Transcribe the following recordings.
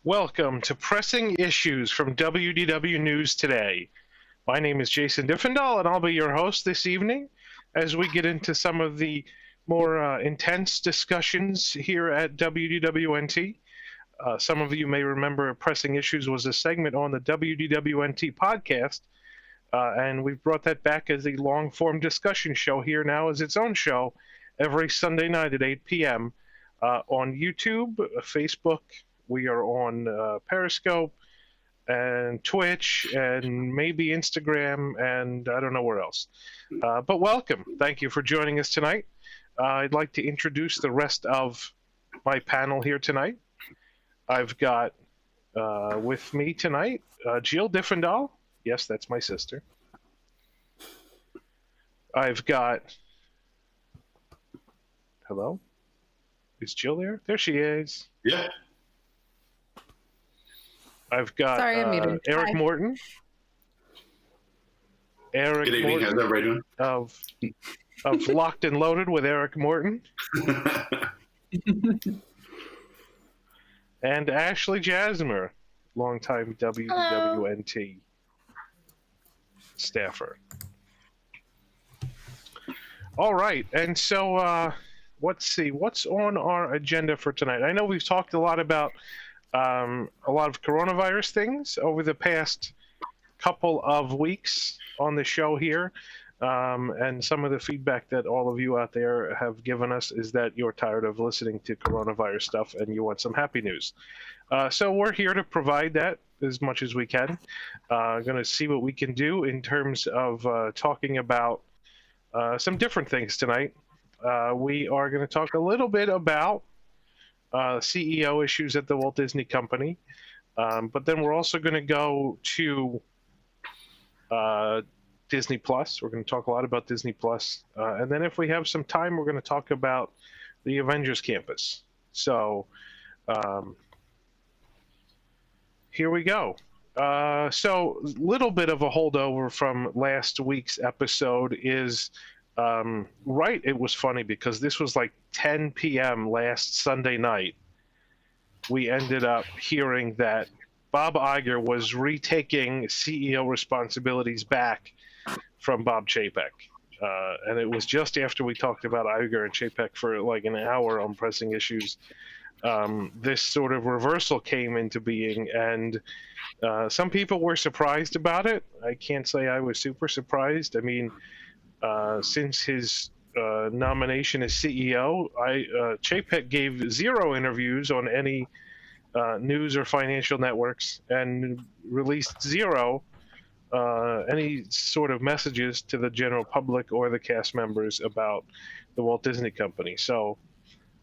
Welcome to Pressing Issues from WDW News Today. My name is Jason Diffendahl, and I'll be your host this evening as we get into some of the more intense discussions here at WDWNT. Some of you may remember Pressing Issues was a segment on the WDWNT podcast, and we've brought that back as a long-form discussion show here now as its own show every Sunday night at 8 p.m. On YouTube, Facebook. We are on Periscope and Twitch and maybe Instagram and I don't know where else. But welcome. Thank you for joining us tonight. I'd like to introduce the rest of my panel here tonight. I've got with me tonight Jill Diffendahl. Yes, that's my sister. I've got... Hello? Is Jill there? There she is. Yeah. I've got Eric Hi. Morton. Eric Good evening. How's everybody doing? of Locked and Loaded with Eric Morton. And Ashley Jasmer, longtime WWNT staffer. All right, and so let's see, what's on our agenda for tonight? I know we've talked a lot about a lot of coronavirus things over the past couple of weeks on the show here. And some of the feedback that all of you out there have given us is that you're tired of listening to coronavirus stuff and you want some happy news. So we're here to provide that as much as we can. Going to see what we can do in terms of talking about some different things tonight. We are going to talk a little bit about CEO issues at the Walt Disney Company, but then we're also going to go to Disney Plus. We're going to talk a lot about Disney Plus, and then if we have some time, we're going to talk about the Avengers Campus. So here we go. So a little bit of a holdover from last week's episode is right. It was funny because this was like 10 p.m. last Sunday night. We ended up hearing that Bob Iger was retaking CEO responsibilities back from Bob Chapek. And it was just after we talked about Iger and Chapek for like an hour on Pressing Issues. This sort of reversal came into being, and some people were surprised about it. I can't say I was super surprised. I mean, since his nomination as CEO, Chapek gave 0 interviews on any news or financial networks and released 0 any sort of messages to the general public or the cast members about the Walt Disney Company. So,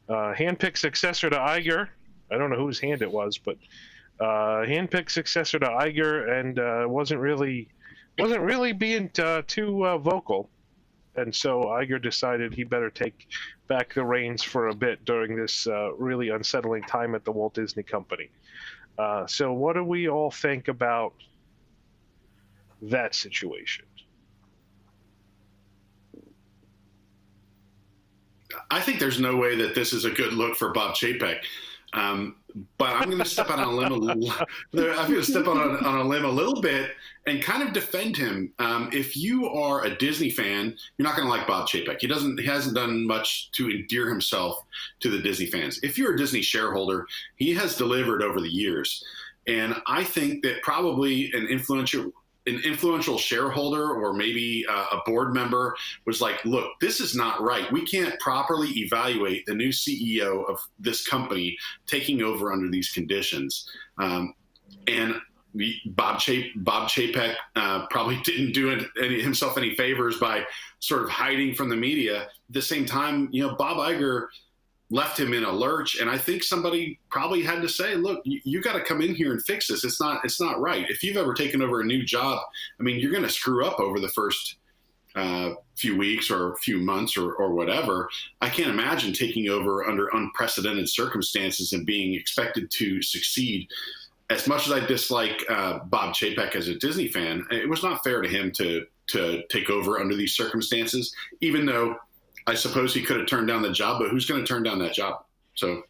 handpicked successor to Iger. I don't know whose hand it was, but handpicked successor to Iger, and wasn't really being too vocal. And so Iger decided he better take back the reins for a bit during this really unsettling time at the Walt Disney Company. So what do we all think about that situation? I think there's no way that this is a good look for Bob Chapek. But I'm going to step out on a limb. I'm going to step on a limb a little bit and kind of defend him. If you are a Disney fan, you're not going to like Bob Chapek. He hasn't done much to endear himself to the Disney fans. If you're a Disney shareholder, he has delivered over the years, and I think that probably an influential shareholder or maybe a board member was like, look, this is not right. We can't properly evaluate the new CEO of this company taking over under these conditions. And Bob Chapek probably didn't do himself any favors by sort of hiding from the media. At the same time, Bob Iger left him in a lurch, and I think somebody probably had to say, look, you got to come in here and fix this. It's not right. If you've ever taken over a new job, I mean, you're going to screw up over the first few weeks or few months or whatever. I can't imagine taking over under unprecedented circumstances and being expected to succeed. As much as I dislike Bob Chapek as a Disney fan, it was not fair to him to take over under these circumstances, even though I suppose he could have turned down the job, but who's going to turn down that job? So,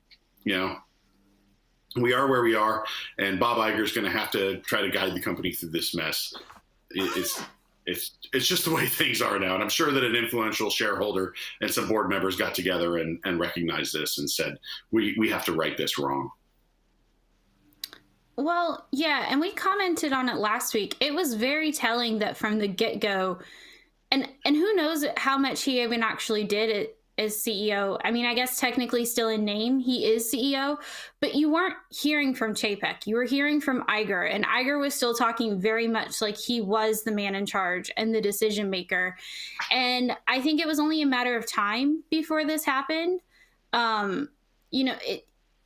we are where we are, and Bob Iger is going to have to try to guide the company through this mess. It's just the way things are now. And I'm sure that an influential shareholder and some board members got together and recognized this and said, we have to right this wrong. Well, yeah, and we commented on it last week. It was very telling that from the get-go, and who knows how much he even actually did it as CEO. I mean, I guess technically still in name, he is CEO, but you weren't hearing from Chapek. You were hearing from Iger, and Iger was still talking very much like he was the man in charge and the decision maker. And I think it was only a matter of time before this happened.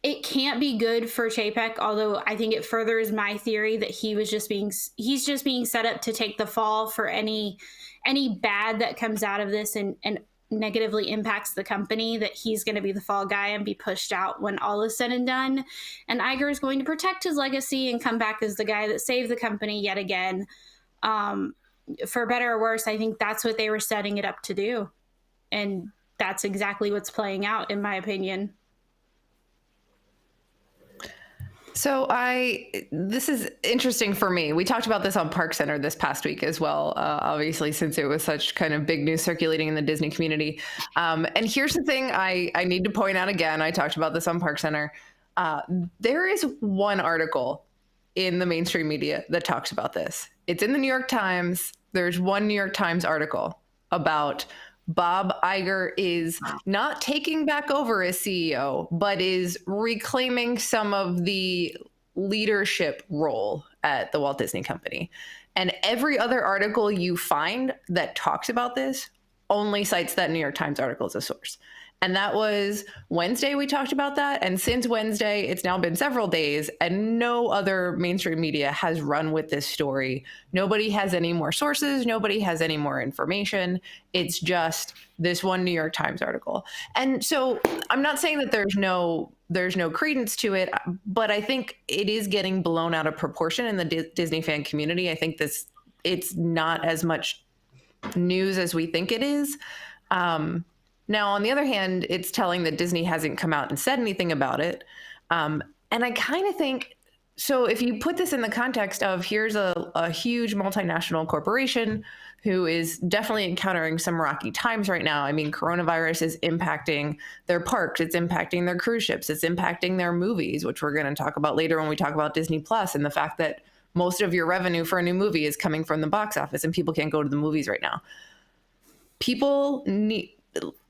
It can't be good for Chapek, although I think it furthers my theory that he's just being set up to take the fall for any bad that comes out of this and negatively impacts the company, that he's going to be the fall guy and be pushed out when all is said and done. And Iger is going to protect his legacy and come back as the guy that saved the company yet again. For better or worse, I think that's what they were setting it up to do. And that's exactly what's playing out, in my opinion. So this is interesting for me. We talked about this on Park Center this past week as well, obviously, since it was such kind of big news circulating in the Disney community. And here's the thing I need to point out again. I talked about this on Park Center. There is one article in the mainstream media that talks about this. It's in the New York Times. There's one New York Times article about Bob Iger is not taking back over as CEO, but is reclaiming some of the leadership role at the Walt Disney Company. And every other article you find that talks about this only cites that New York Times article as a source. And that was Wednesday we talked about that. And since Wednesday, it's now been several days and no other mainstream media has run with this story. Nobody has any more sources. Nobody has any more information. It's just this one New York Times article. And so I'm not saying that there's no credence to it, but I think it is getting blown out of proportion in the Disney fan community. I think it's not as much news as we think it is. Now, on the other hand, it's telling that Disney hasn't come out and said anything about it. And I kind of think, so if you put this in the context of here's a huge multinational corporation who is definitely encountering some rocky times right now. I mean, coronavirus is impacting their parks. It's impacting their cruise ships. It's impacting their movies, which we're going to talk about later when we talk about Disney Plus and the fact that most of your revenue for a new movie is coming from the box office and people can't go to the movies right now. People need...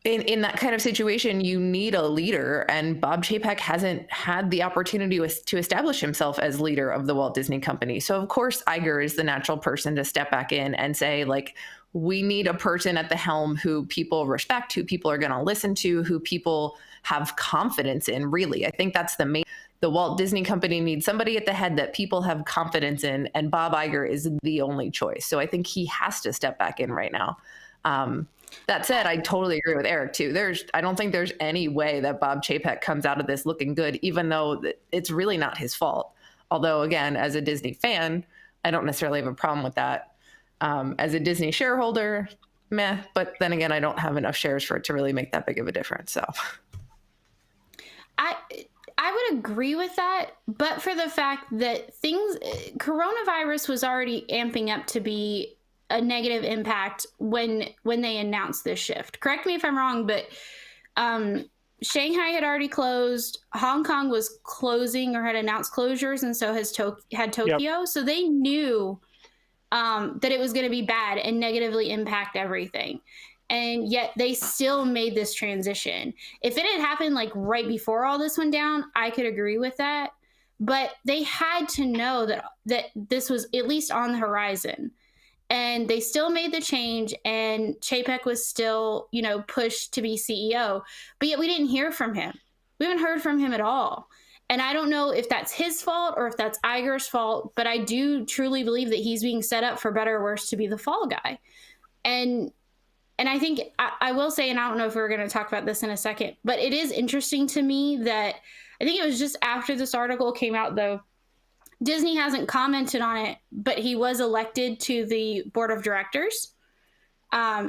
In that kind of situation, you need a leader, and Bob Chapek hasn't had the opportunity to establish himself as leader of the Walt Disney Company. So, of course, Iger is the natural person to step back in and say, like, we need a person at the helm who people respect, who people are going to listen to, who people have confidence in, really. I think that's the Walt Disney Company needs somebody at the head that people have confidence in, and Bob Iger is the only choice. So I think he has to step back in right now. That said, I totally agree with Eric too. I don't think there's any way that Bob Chapek comes out of this looking good, even though it's really not his fault. Although, again, as a Disney fan, I don't necessarily have a problem with that. As a Disney shareholder, meh. But then again, I don't have enough shares for it to really make that big of a difference. So, I would agree with that, but for the fact that coronavirus was already amping up to be a negative impact when they announced this shift. Correct me if I'm wrong, but Shanghai had already closed. Hong Kong was closing or had announced closures, and so had Tokyo. Yep. So they knew that it was going to be bad and negatively impact everything. And yet they still made this transition. If it had happened like right before all this went down, I could agree with that. But they had to know that this was at least on the horizon. And they still made the change, and Chapek was still, pushed to be CEO. But yet we didn't hear from him. We haven't heard from him at all. And I don't know if that's his fault or if that's Iger's fault, but I do truly believe that he's being set up for better or worse to be the fall guy. And I think I will say, and I don't know if we're going to talk about this in a second, but it is interesting to me that I think it was just after this article came out, though, Disney hasn't commented on it, but he was elected to the board of directors.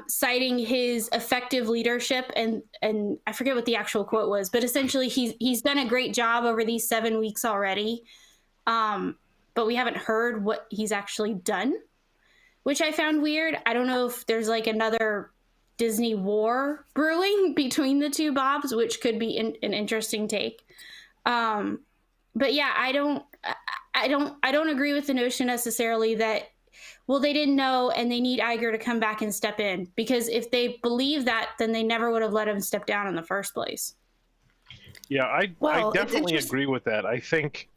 citing his effective leadership, and I forget what the actual quote was, but essentially he's done a great job over these 7 weeks already, but we haven't heard what he's actually done, which I found weird. I don't know if there's like another Disney war brewing between the two Bobs, which could be an interesting take. But yeah, I don't agree with the notion necessarily that, well, they didn't know and they need Iger to come back and step in, because if they believe that, then they never would have let him step down in the first place. Yeah, I definitely agree with that. I think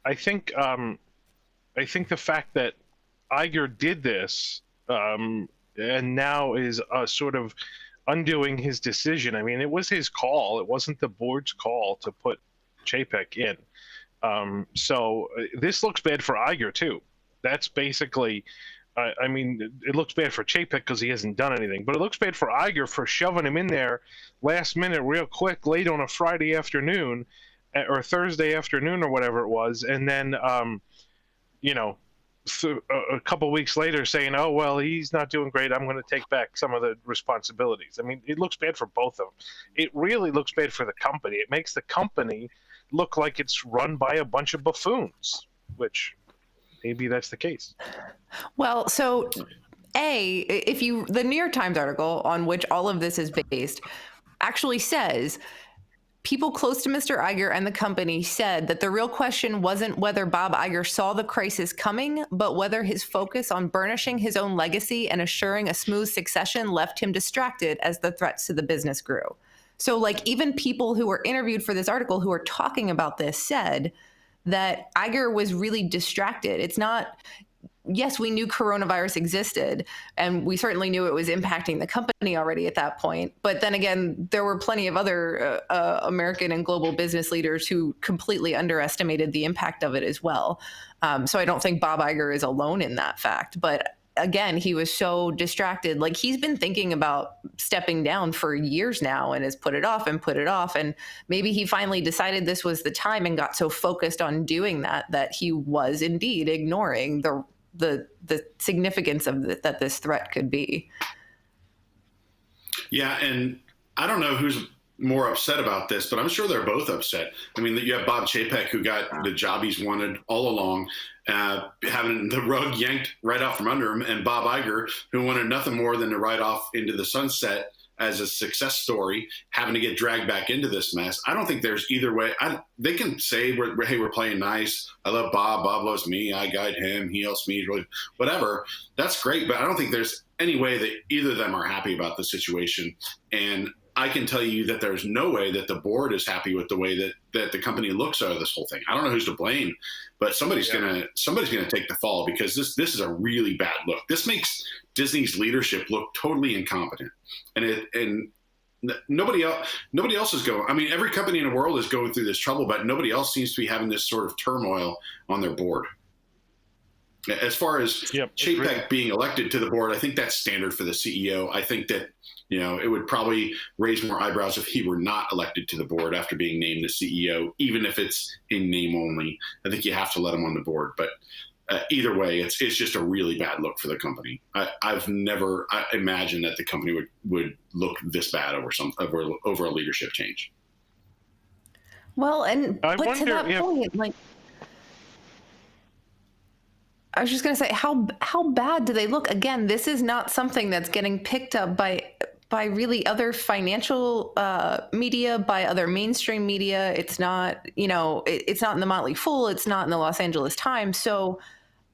the fact that Iger did this and now is sort of undoing his decision. I mean, it was his call. It wasn't the board's call to put Chapek in. So this looks bad for Iger too. That's basically, I mean, it looks bad for Chapek because he hasn't done anything, but it looks bad for Iger for shoving him in there last minute, real quick, late on a Friday afternoon or Thursday afternoon or whatever it was, and then, you know, a couple weeks later saying, oh, well, he's not doing great, I'm going to take back some of the responsibilities. I mean, it looks bad for both of them. It really looks bad for the company. It makes the company look like it's run by a bunch of buffoons, which maybe that's the case. Well, so the New York Times article on which all of this is based actually says people close to Mr. Iger and the company said that the real question wasn't whether Bob Iger saw the crisis coming, but whether his focus on burnishing his own legacy and assuring a smooth succession left him distracted as the threats to the business grew. So like even people who were interviewed for this article who are talking about this said that Iger was really distracted. It's not, yes, we knew coronavirus existed, and we certainly knew it was impacting the company already at that point. But then again, there were plenty of other American and global business leaders who completely underestimated the impact of it as well. So I don't think Bob Iger is alone in that fact. But again, he was so distracted. Like he's been thinking about stepping down for years now and has put it off and put it off. And maybe he finally decided this was the time and got so focused on doing that he was indeed ignoring the significance of that this threat could be. Yeah, and I don't know who's more upset about this, but I'm sure they're both upset. I mean, you have Bob Chapek, who got the job he's wanted all along, having the rug yanked right out from under him, and Bob Iger, who wanted nothing more than to ride off into the sunset as a success story, having to get dragged back into this mess. I don't think there's either way. They can say, hey, we're playing nice. I love Bob. Bob loves me. I guide him. He helps me. Really, whatever. That's great. But I don't think there's any way that either of them are happy about the situation. And I can tell you that there's no way that the board is happy with the way that the company looks out of this whole thing. I don't know who's to blame, but somebody's gonna take the fall, because this is a really bad look. This makes Disney's leadership look totally incompetent, and nobody else is going. I mean, every company in the world is going through this trouble, but nobody else seems to be having this sort of turmoil on their board. As far as Chapek being elected to the board, I think that's standard for the CEO. I think that, it would probably raise more eyebrows if he were not elected to the board after being named the CEO, even if it's in name only. I think you have to let him on the board. But either way, it's just a really bad look for the company. I've never imagined that the company would look this bad over a leadership change. Well, and but to that point, like, I was just going to say, how bad do they look? Again, this is not something that's getting picked up by really other financial media, by other mainstream media. It's not, it's not in the Motley Fool. It's not in the Los Angeles Times. So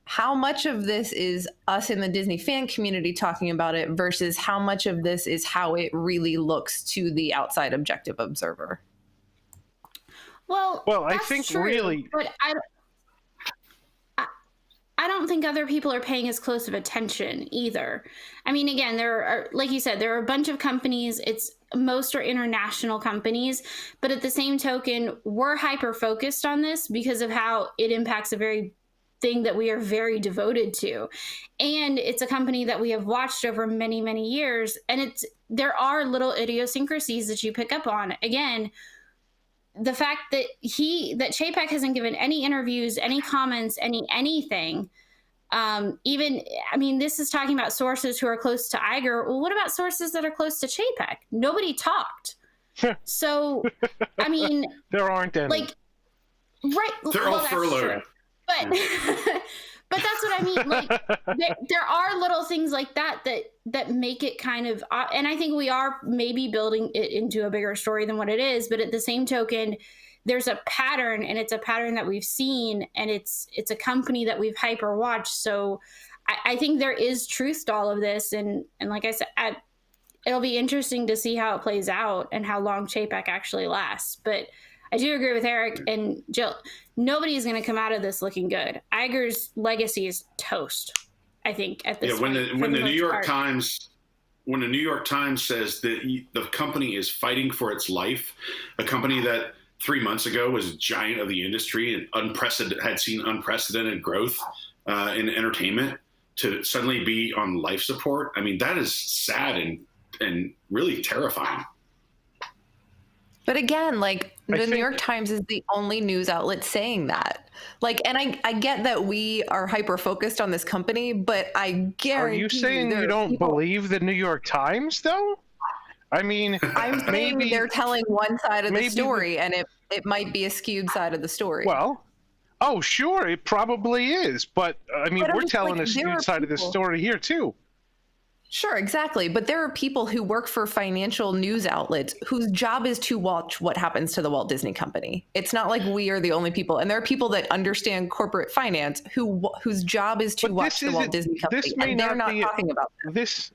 how much of this is us in the Disney fan community talking about it versus how much of this is how it really looks to the outside objective observer? Well, I think true, really, but I don't think other people are paying as close of attention either. I mean, again, there are, like you said, there are a bunch of companies. Most are international companies, but at the same token, we're hyper focused on this because of how it impacts a very thing that we are very devoted to. And it's a company that we have watched over many, many years. And there are little idiosyncrasies that you pick up on. Again, the fact that Chapek hasn't given any interviews, any comments, anything Even, I mean, this is talking about sources who are close to Iger. Well, what about sources that are close to Chapek? Nobody talked. So, I mean, there aren't any. Like, right? They're all furloughed. But, but that's what I mean. Like, there are little things like that make it kind of, and I think we are maybe building it into a bigger story than what it is. But at the same token, there's a pattern, and it's a pattern that we've seen, and it's a company that we've hyper watched. So I think there is truth to all of this. And like I said, it'll be interesting to see how it plays out and how long Chapek actually lasts. But I do agree with Eric and Jill. Nobody's going to come out of this looking good. Iger's legacy is toast, I think, at this point. When the New York Times says that the company is fighting for its life, a company that 3 months ago was a giant of the industry and had seen unprecedented growth in entertainment, to suddenly be on life support. I mean, that is sad and really terrifying. But again, like, the New York Times is the only news outlet saying that. Like, and I get that we are hyper focused on this company, but I guarantee. Are you saying you don't believe the New York Times, though? I mean, I'm saying maybe they're telling one side of the story, and it might be a skewed side of the story. Well, oh, sure, it probably is. But I mean, we're telling a skewed side of the story here, too. Sure, exactly. But there are people who work for financial news outlets whose job is to watch what happens to the Walt Disney Company. It's not like we are the only people. And there are people that understand corporate finance whose job is to watch the Walt Disney Company. And they're not talking about that.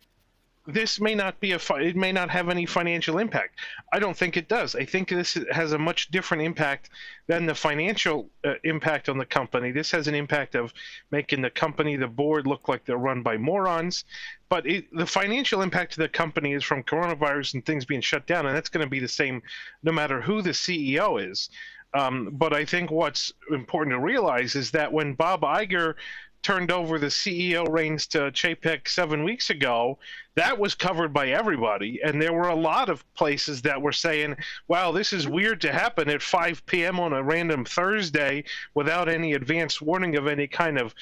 This may not be it may not have any financial impact. I don't think it does. I think this has a much different impact than the financial impact on the company. This has an impact of making the company, the board, look like they're run by morons. But the financial impact to the company is from coronavirus and things being shut down, and that's going to be the same no matter who the CEO is. But I think what's important to realize is that when Bob Iger turned over the CEO reins to Chapek 7 weeks ago, that was covered by everybody. And there were a lot of places that were saying, wow, this is weird to happen at 5 p.m. on a random Thursday without any advance warning of any kind of,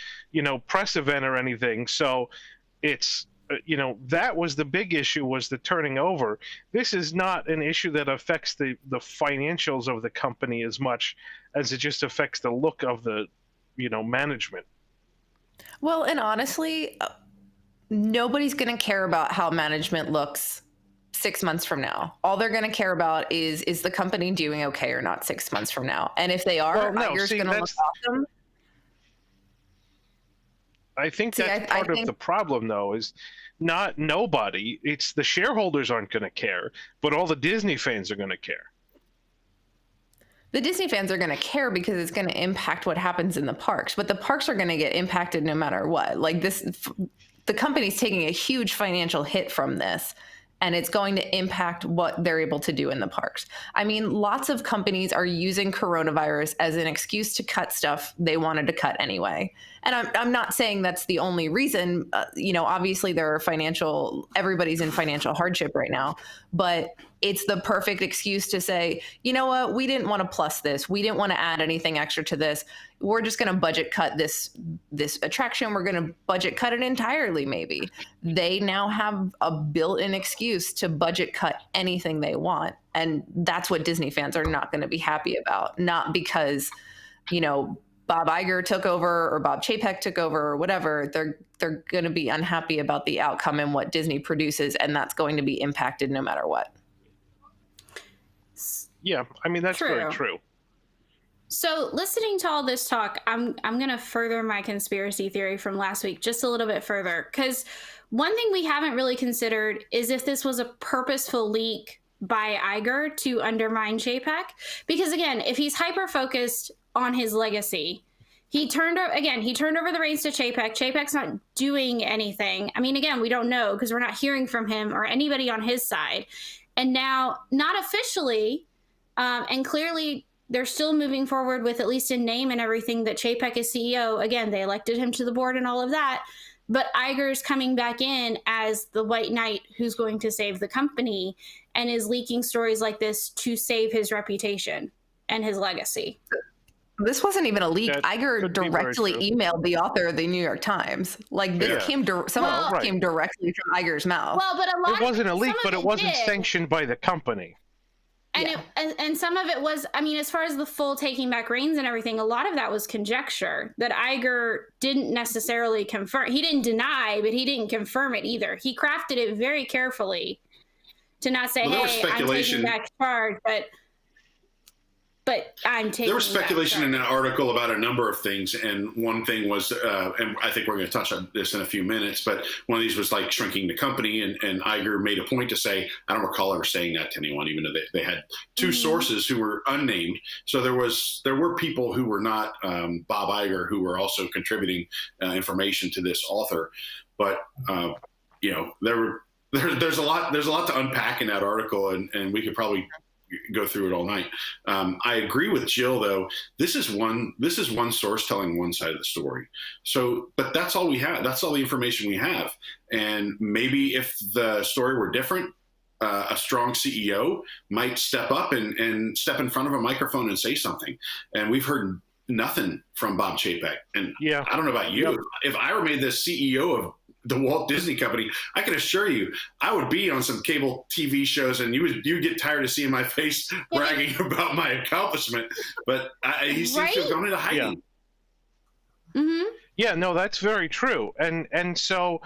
press event or anything. So it's, that was the big issue, was the turning over. This is not an issue that affects the financials of the company as much as it just affects the look of the, management. Well, and honestly, nobody's going to care about how management looks 6 months from now. All they're going to care about is the company doing okay or not 6 months from now? And if they are, Iger's going to look awesome. I think that's part of the problem, though, is not nobody. It's the shareholders aren't going to care, but all the Disney fans are going to care. The Disney fans are going to care because it's going to impact what happens in the parks, but the parks are going to get impacted no matter what. Like the company's taking a huge financial hit from this, and it's going to impact what they're able to do in the parks. I mean, lots of companies are using coronavirus as an excuse to cut stuff they wanted to cut anyway. And I'm not saying that's the only reason. Obviously everybody's in financial hardship right now, but it's the perfect excuse to say, you know what, we didn't want to plus this. We didn't want to add anything extra to this. We're just going to budget cut this attraction. We're going to budget cut it entirely, maybe. They now have a built-in excuse to budget cut anything they want. And that's what Disney fans are not going to be happy about. Not because, Bob Iger took over or Bob Chapek took over or whatever. They're going to be unhappy about the outcome and what Disney produces, and that's going to be impacted no matter what. Yeah, I mean, that's very true. So listening to all this talk, I'm going to further my conspiracy theory from last week just a little bit further, because one thing we haven't really considered is if this was a purposeful leak by Iger to undermine Chapek. Because again, if he's hyper-focused on his legacy, he turned over the reins to Chapek. Chapek's not doing anything. I mean, again, we don't know because we're not hearing from him or anybody on his side. And now, not officially, and clearly they're still moving forward with, at least in name and everything, that Chapek is CEO. Again, they elected him to the board and all of that. But Iger's coming back in as the white knight who's going to save the company and is leaking stories like this to save his reputation and his legacy. This wasn't even a leak. That Iger could be very directly true. emailed the author of the New York Times. Like this Yeah. some of Well, this came directly from Iger's mouth. Well, but a lot It wasn't a leak, some of but it wasn't did. sanctioned by the company. And, Yeah. and some of it was, I mean, as far as the full taking back reins and everything, a lot of that was conjecture that Iger didn't necessarily confirm. He didn't deny, but he didn't confirm it either. He crafted it very carefully to not say, Well, hey, I'm taking back charge, but I'm taking There was back speculation charge. in that article about a number of things, and one thing was, and I think we're going to touch on this in a few minutes, but one of these was like shrinking the company, and Iger made a point to say, I don't recall ever saying that to anyone, even though they had two sources who were unnamed. So there were people who were not Bob Iger who were also contributing information to this author, but there's a lot to unpack in that article, and we could probably go through it all night. I agree with Jill, though. This is one source telling one side of the story. So, but that's all we have. That's all the information we have. And maybe if the story were different, a strong CEO might step up and step in front of a microphone and say something. And we've heard nothing from Bob Chapek. And Yeah. I don't know about you. Yep. If I were made the CEO of the Walt Disney Company, I can assure you, I would be on some cable TV shows, and you get tired of seeing my face bragging about my accomplishment. But he seems to have gone into hiding. Yeah. Mm-hmm. Yeah, no, that's very true. And so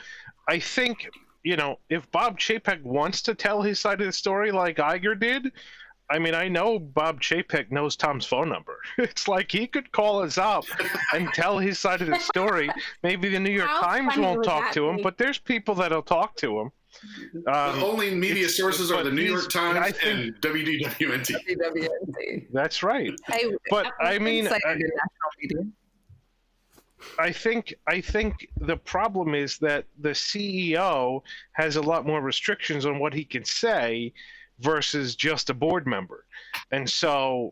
I think, if Bob Chapek wants to tell his side of the story like Iger did, I mean, I know Bob Chapek knows Tom's phone number. It's like he could call us up and tell his side of the story. Maybe the New York How Times funny won't would talk that to him, be? but there's people that'll talk to him. The only media sources are but the New York Times I think- and WDWNT. WWNC. That's right. Hey, But I mean, cited in national media. I think the problem is that the CEO has a lot more restrictions on what he can say versus just a board member. And so,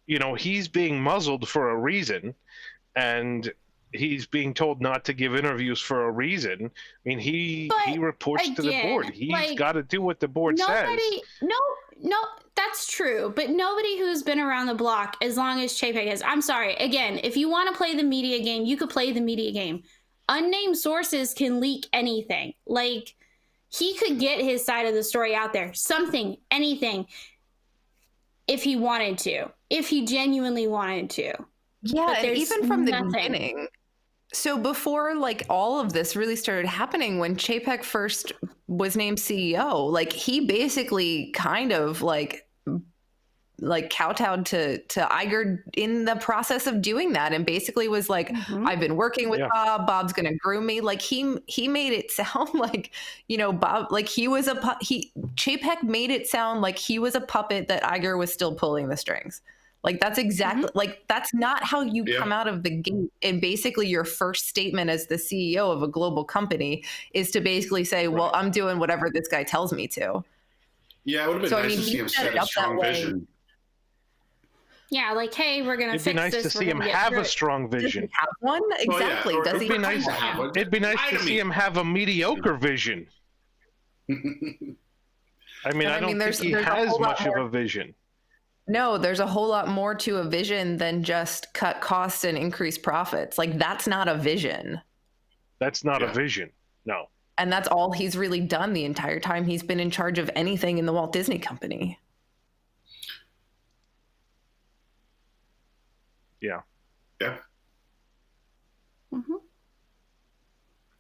he's being muzzled for a reason, and he's being told not to give interviews for a reason. I mean, he reports to the board. He's got to do what the board says. No, that's true. But nobody who's been around the block as long as Chapek has. I'm sorry. Again, if you want to play the media game, you could play the media game. Unnamed sources can leak anything. Like, he could get his side of the story out there. Something, anything, if he wanted to. If he genuinely wanted to. Yeah, But and there's even from the nothing. beginning. So before all of this really started happening, when Chapek first was named CEO, he basically kind of kowtowed to Iger in the process of doing that, and basically was like, I've been working with Bob. Bob's going to groom me. He made it sound like, Bob, he was Chapek made it sound like he was a puppet that Iger was still pulling the strings. That's exactly that's not how you come out of the gate. And basically your first statement as the CEO of a global company is to basically say, well, I'm doing whatever this guy tells me to. Yeah, it would have been nice to see him set a strong vision. Yeah, hey, we're going to fix this. It'd be nice to see him have a strong vision. Does he have one? Exactly. Does It'd be nice to have one. It'd be nice to see him have a mediocre vision. I mean, I don't think he has much of a vision. No, there's a whole lot more to a vision than just cut costs and increase profits. That's not a vision. That's not a vision. No. And that's all he's really done the entire time he's been in charge of anything in the Walt Disney Company. Yeah. Yeah. Mm-hmm.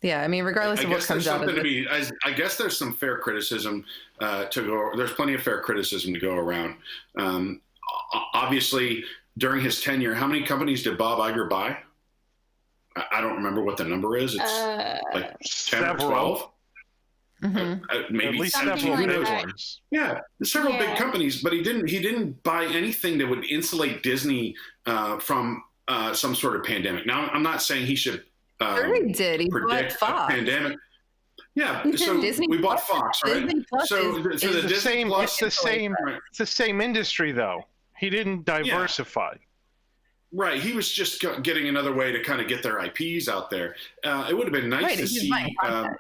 Yeah, I mean, regardless of what comes out of it. I guess there's some fair criticism to go. There's plenty of fair criticism to go around. Obviously, during his tenure, how many companies did Bob Iger buy? I don't remember what the number is. It's 10 or 12. Mm-hmm. Maybe at least several big like ones. Yeah, several big companies, but he didn't buy anything that would insulate Disney from some sort of pandemic. Now, I'm not saying he should sure he did. He predict a Fox. Pandemic. Yeah, so Disney we bought Plus. Fox, right? Disney Plus So is the the Disney same. Plus, It's the same industry, though. He didn't diversify. right? He was just getting another way to kind of get their IPs out there. It would have been nice to see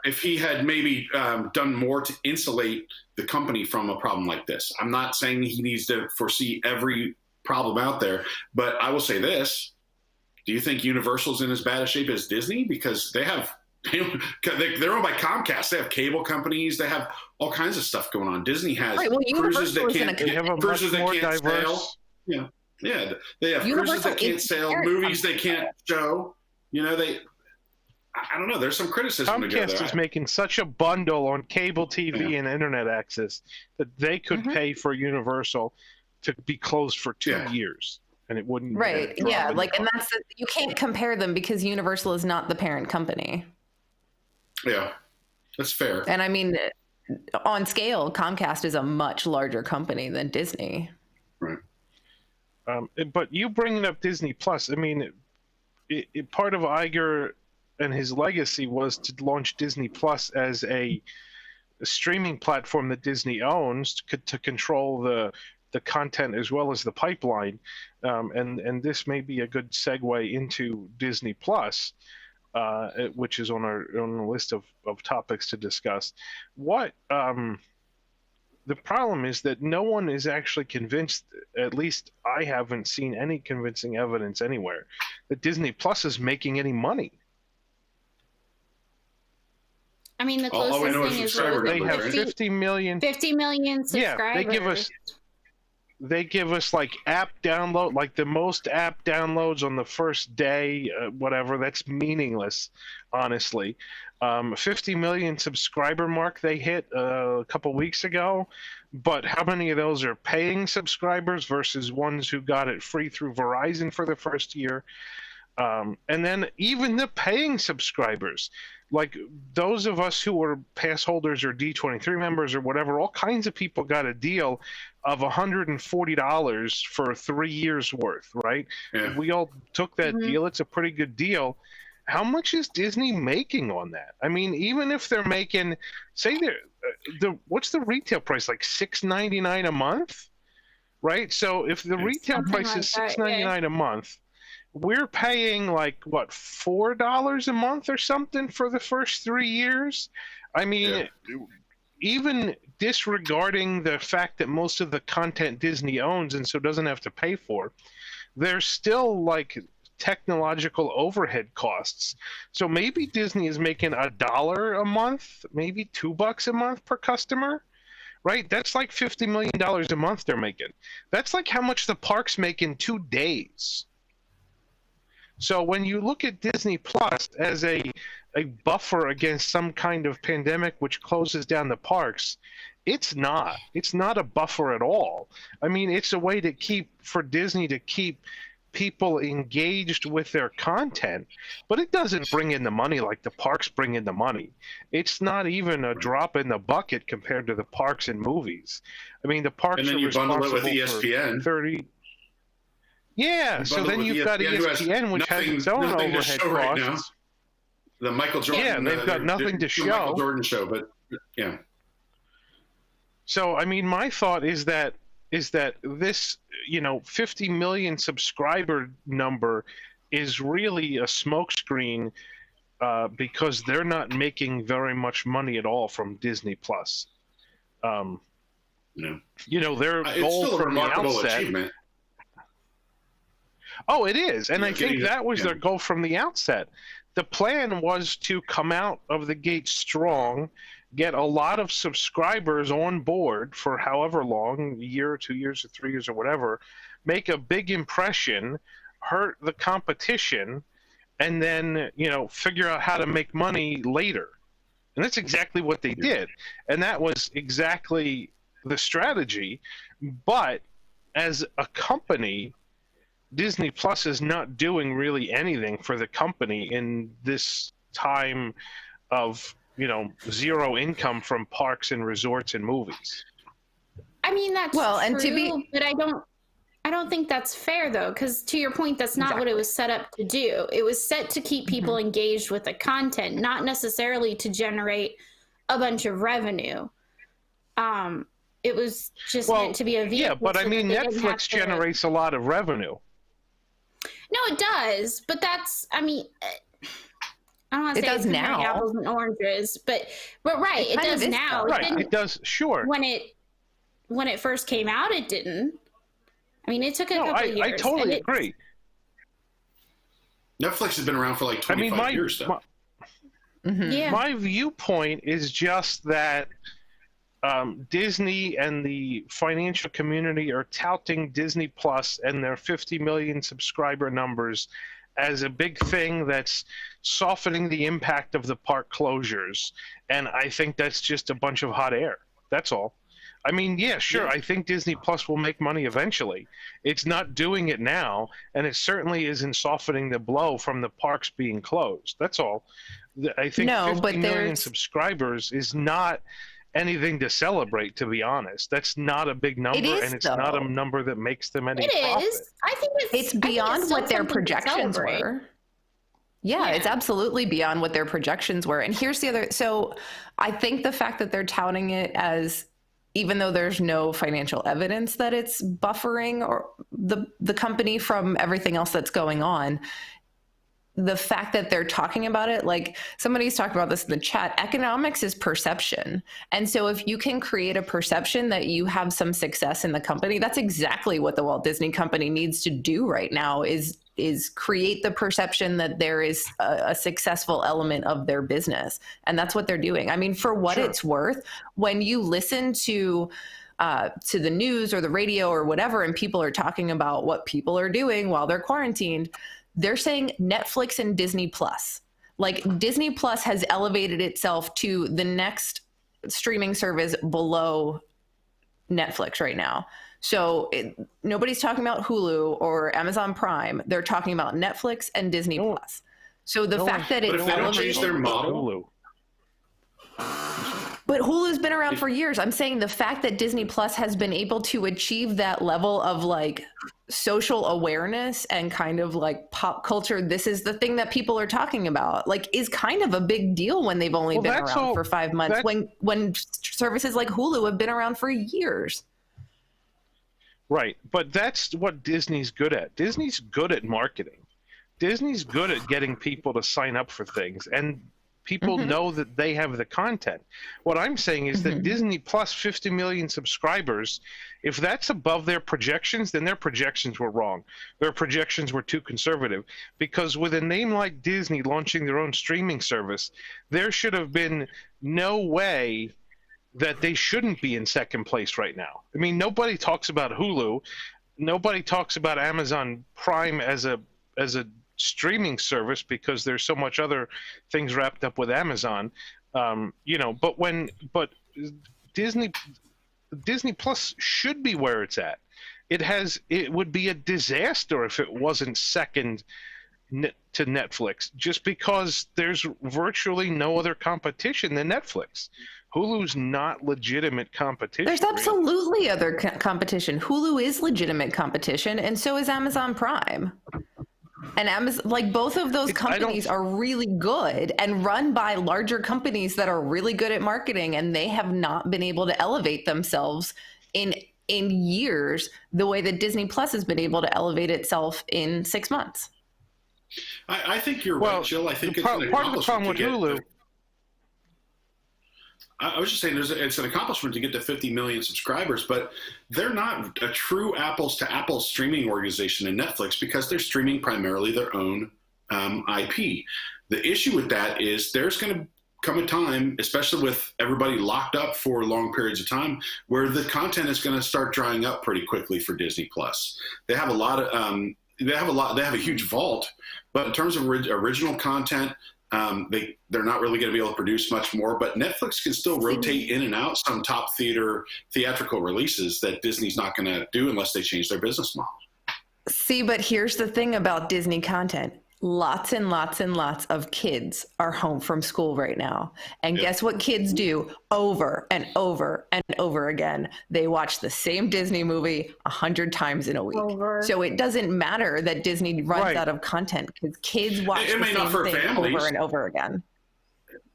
if he had maybe done more to insulate the company from a problem like this. I'm not saying he needs to foresee every problem out there. But I will say this: do you think Universal's in as bad a shape as Disney? Because they're owned by Comcast. They have cable companies. They have all kinds of stuff going on. Disney has cruises that can't sail. Yeah. They have cruises that can't sail, movies they can't show. I don't know. There's some criticism to go there. Comcast is making such a bundle on cable TV and internet access that they could pay for Universal to be closed for 2 years, and it wouldn't. Right. Yeah. And you can't compare them because Universal is not the parent company. Yeah, that's fair. And I mean, on scale, Comcast is a much larger company than Disney. Right. But you bringing up Disney Plus, I mean, part of Iger and his legacy was to launch Disney Plus as a streaming platform that Disney owns to control the content as well as the pipeline, and this may be a good segue into Disney Plus, which is on the list of topics to discuss. The problem is that no one is actually convinced, at least I haven't seen any convincing evidence anywhere, that Disney Plus is making any money. I mean, the closest thing is they have 50 million. 50 million subscribers. Yeah, they give us like app download, like the most app downloads on the first day, whatever. That's meaningless, honestly. 50 million subscriber mark they hit a couple weeks ago, but how many of those are paying subscribers versus ones who got it free through Verizon for the first year? And then even the paying subscribers, like those of us who were pass holders or D23 members or whatever, all kinds of people got a deal of $140 for 3 years worth, right? Yeah. We all took that deal. It's a pretty good deal. How much is Disney making on that? I mean, even if they're making, say, what's the retail price, like $6.99 a month, right? So if the retail price is $6.99 a month, we're paying like what, $4 a month or something for the first 3 years. I mean, even disregarding the fact that most of the content Disney owns and so doesn't have to pay for, there's still like technological overhead costs. So maybe Disney is making $1 a month, maybe $2 a month per customer, right? That's like $50 million a month they're making. That's like how much the parks make in 2 days. So when you look at Disney Plus as a buffer against some kind of pandemic which closes down the parks, it's not a buffer at all. I mean, it's a way for Disney to keep people engaged with their content, but it doesn't bring in the money like the parks bring in the money. It's not even a drop in the bucket compared to the parks and movies. I mean, the parks and then you bundle it with ESPN. 30. Yeah, so then you've got ESPN, which has its own overhead costs. Right, the Michael Jordan. Yeah, they've got nothing to show. Michael Jordan show, but yeah. So I mean, my thought is that this, 50 million subscriber number is really a smokescreen because they're not making very much money at all from Disney Plus. No. Their goal from the outset. Achievement. Oh, it is, and I think that was their goal from the outset. The plan was to come out of the gate strong, get a lot of subscribers on board for however long, a year or 2 years or 3 years or whatever, make a big impression, hurt the competition, and then, figure out how to make money later. And that's exactly what they did. And that was exactly the strategy. But as a company, Disney Plus is not doing really anything for the company in this time of zero income from parks and resorts and movies. I mean, that's true, but I don't think that's fair though, because to your point, that's not what it was set up to do. It was set to keep people engaged with the content, not necessarily to generate a bunch of revenue. It was just meant to be a vehicle. Yeah, but I mean, Netflix generates a lot of revenue. No, it does, but that's, I mean, I don't want to say it's now. Apples and oranges, but right, it does now. Right, it does, sure. When it first came out, it didn't. I mean, it took a couple of years. I totally agree. Netflix has been around for like 25 years, though. My viewpoint is just that Disney and the financial community are touting Disney Plus and their 50 million subscriber numbers as a big thing that's softening the impact of the park closures. And I think that's just a bunch of hot air. That's all. I mean, yeah, sure. I think Disney Plus will make money eventually. It's not doing it now, and it certainly isn't softening the blow from the parks being closed. That's all. I think 50 million subscribers is not anything to celebrate, to be honest. That's not a big number, and it's not a number that makes them any profit. It is. I think it's beyond what their projections were. Yeah, it's absolutely beyond what their projections were. And here's the other. So I think the fact that they're touting it as, even though there's no financial evidence that it's buffering or the company from everything else that's going on, the fact that they're talking about it, like somebody's talking about this in the chat, economics is perception. And so if you can create a perception that you have some success in the company, that's exactly what the Walt Disney Company needs to do right now, is create the perception that there is a successful element of their business. And that's what they're doing. I mean, for what it's worth, when you listen to the news or the radio or whatever, and people are talking about what people are doing while they're quarantined, they're saying Netflix and Disney Plus. Like, Disney Plus has elevated itself to the next streaming service below Netflix right now. So nobody's talking about Hulu or Amazon Prime. They're talking about Netflix and Disney Plus. So the fact that it's if they don't change their model. But Hulu's been around for years. I'm saying the fact that Disney Plus has been able to achieve that level of like social awareness and kind of like pop culture, this is the thing that people are talking about, like, is kind of a big deal when they've only been around for 5 months, when services like Hulu have been around for years. Right, but that's what Disney's good at. Disney's good at marketing. Disney's good at getting people to sign up for things, and people know that they have the content. What I'm saying is that Disney Plus 50 million subscribers, if that's above their projections, then their projections were wrong. Their projections were too conservative, because with a name like Disney launching their own streaming service, there should have been no way that they shouldn't be in second place right now. I mean, nobody talks about Hulu. Nobody talks about Amazon Prime as a streaming service because there's so much other things wrapped up with Amazon. But Disney Plus should be where it's at. It would be a disaster if it wasn't second to Netflix, just because there's virtually no other competition than Netflix. Hulu's not legitimate competition. There's absolutely other competition. Hulu is legitimate competition, and so is Amazon Prime. And Amazon, like, both of those companies are really good and run by larger companies that are really good at marketing, and they have not been able to elevate themselves in years the way that Disney Plus has been able to elevate itself in 6 months. I think you're right, Jill. I think it's an part of the problem with Hulu. I was just saying it's an accomplishment to get to 50 million subscribers, but they're not a true apples to apples streaming organization in Netflix, because they're streaming primarily their own IP. The issue with that is there's going to come a time, especially with everybody locked up for long periods of time, where the content is going to start drying up pretty quickly for Disney Plus. They have they have a huge vault, but in terms of original content, they're not really going to be able to produce much more, but Netflix can still rotate in and out some top theatrical releases that Disney's not going to do unless they change their business model. See, but here's the thing about Disney content. Lots and lots and lots of kids are home from school right now. And guess what kids do over and over and over again? They watch the same Disney movie 100 times in a week. So it doesn't matter that Disney runs out of content, because kids watch the same thing over and over again.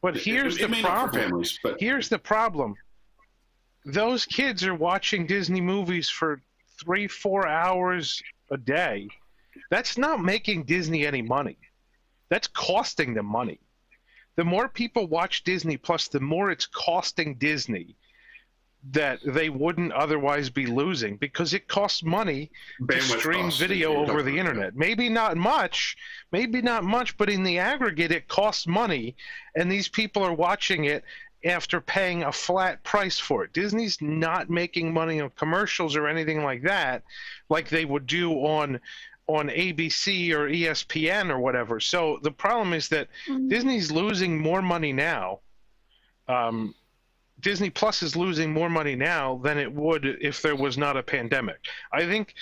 But here's the problem. Here's the problem. Those kids are watching Disney movies for 3-4 hours a day. That's not making Disney any money. That's costing them money. The more people watch Disney Plus, the more it's costing Disney that they wouldn't otherwise be losing, because it costs money to Bandwidth stream costs, video you're over talking the about, internet. Maybe not much, but in the aggregate, it costs money, and these people are watching it after paying a flat price for it. Disney's not making money on commercials or anything like that, like they would do on ABC or ESPN or whatever. So the problem is that Disney's losing more money now. Disney Plus is losing more money now than it would if there was not a pandemic. I think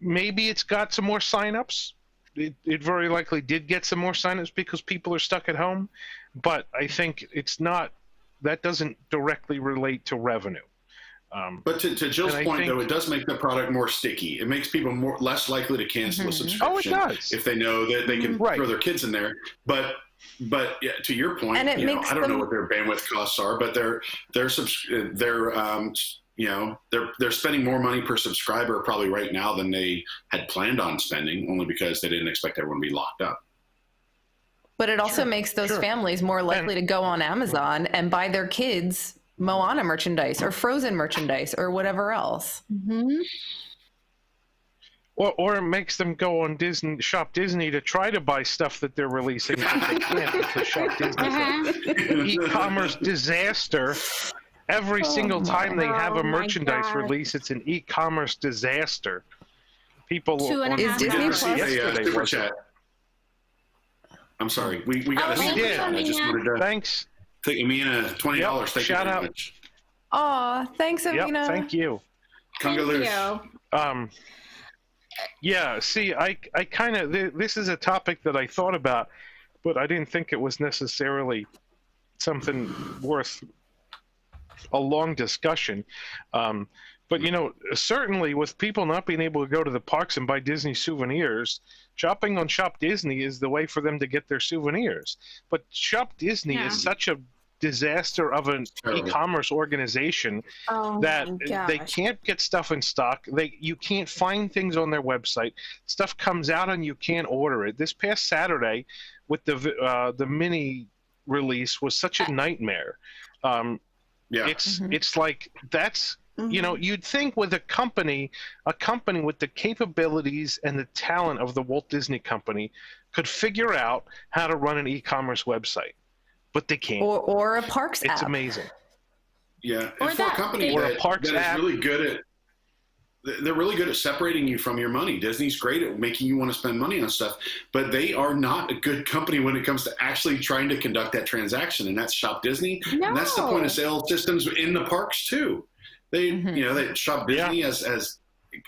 maybe it's got some more signups. It very likely did get some more signups because people are stuck at home, but I think that doesn't directly relate to revenue. But to Jill's point, though, it does make the product more sticky. It makes people less likely to cancel a subscription if they know that they can throw their kids in there. But yeah, to your point, I don't know what their bandwidth costs are, but they're spending more money per subscriber probably right now than they had planned on spending, only because they didn't expect everyone to be locked up. But it also makes those families more likely to go on Amazon and buy their kids Moana merchandise or Frozen merchandise or whatever else. Mm-hmm. Or it makes them go on Shop Disney to try to buy stuff that they're releasing, but they can't because Shop Disney's an e-commerce disaster. Every single time they have a merchandise release, it's an e-commerce disaster. People is Disney Plus super chat. I'm sorry, we got we did. I just wanted to thanks. Thank Amina, $20. Thank you very much. Aw, thanks, Amina. Yep, thank you. Yeah, see, I kind of, this is a topic that I thought about, but I didn't think it was necessarily something worth a long discussion. But, certainly with people not being able to go to the parks and buy Disney souvenirs, shopping on Shop Disney is the way for them to get their souvenirs. But Shop Disney is such a disaster of an e-commerce organization that they can't get stuff in stock. You can't find things on their website. Stuff comes out and you can't order it. This past Saturday with the mini release was such a nightmare. It's like that's you'd think with a company with the capabilities and the talent of the Walt Disney Company could figure out how to run an e-commerce website. But they can't. Or a parks app. It's amazing. Yeah, and for a company that is really good at, they're really good at separating you from your money. Disney's great at making you want to spend money on stuff, but they are not a good company when it comes to actually trying to conduct that transaction, and that's Shop Disney. No. And that's the point of sale systems in the parks too. They, they Shop Disney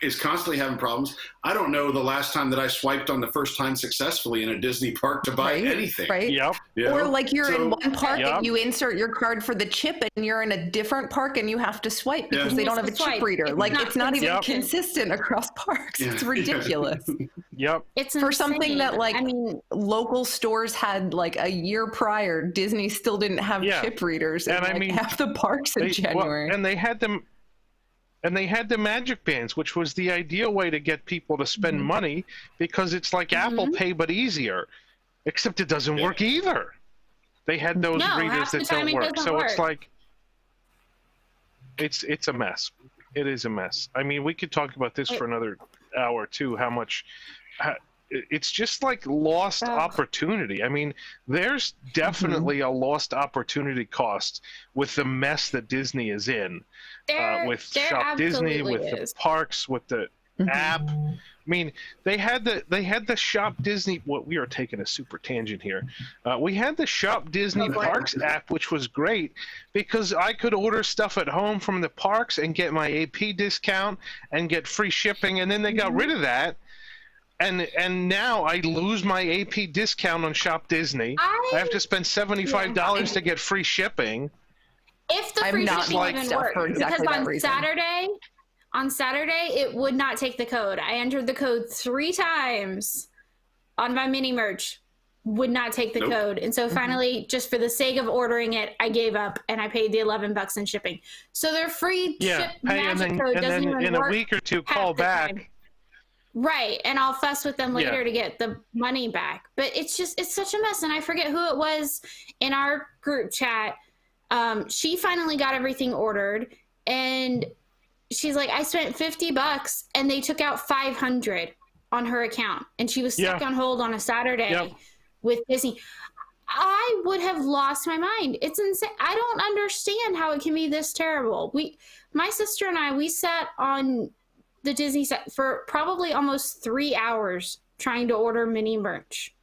is constantly having problems. I don't know the last time that I swiped on the first time successfully in a Disney park to buy anything. Right. Yep. Or like you're in one park and you insert your card for the chip and you're in a different park and you have to swipe because they don't have a chip reader. It's not even consistent across parks. It's ridiculous. Yep. It's for something that local stores had like a year prior, Disney still didn't have chip readers in half the parks in January. And they had them. And they had the Magic Bands, which was the ideal way to get people to spend money because it's like Apple Pay but easier, except it doesn't work either. They had those readers that don't work. So it's like it's a mess. It is a mess. I mean, we could talk about this for another hour too, how much it's just like lost opportunity. I mean, there's definitely a lost opportunity cost with the mess that Disney is in. With Shop Disney, with the parks, with the app. I mean, they had the Shop Disney. We are taking a super tangent here. We had the Shop Disney Parks app, which was great because I could order stuff at home from the parks and get my AP discount and get free shipping. And then they got rid of that. And now I lose my AP discount on Shop Disney. I have to spend $75 to get free shipping. If the free shipping even worked, because on Saturday it would not take the code. I entered the code 3 times on my mini merch, would not take the code, and so finally, just for the sake of ordering it, I gave up and I paid the $11 in shipping. So their free magic code doesn't even work. In a week or two, call back. Right, and I'll fuss with them later to get the money back. But it's such a mess, and I forget who it was in our group chat. She finally got everything ordered, And she's like, I spent $50 and they took out 500 on her account. And she was stuck on hold on a Saturday with Disney. I would have lost my mind. It's insane. I don't understand how it can be this terrible. My sister and I, we sat on the Disney set for probably almost 3 hours trying to order mini merch.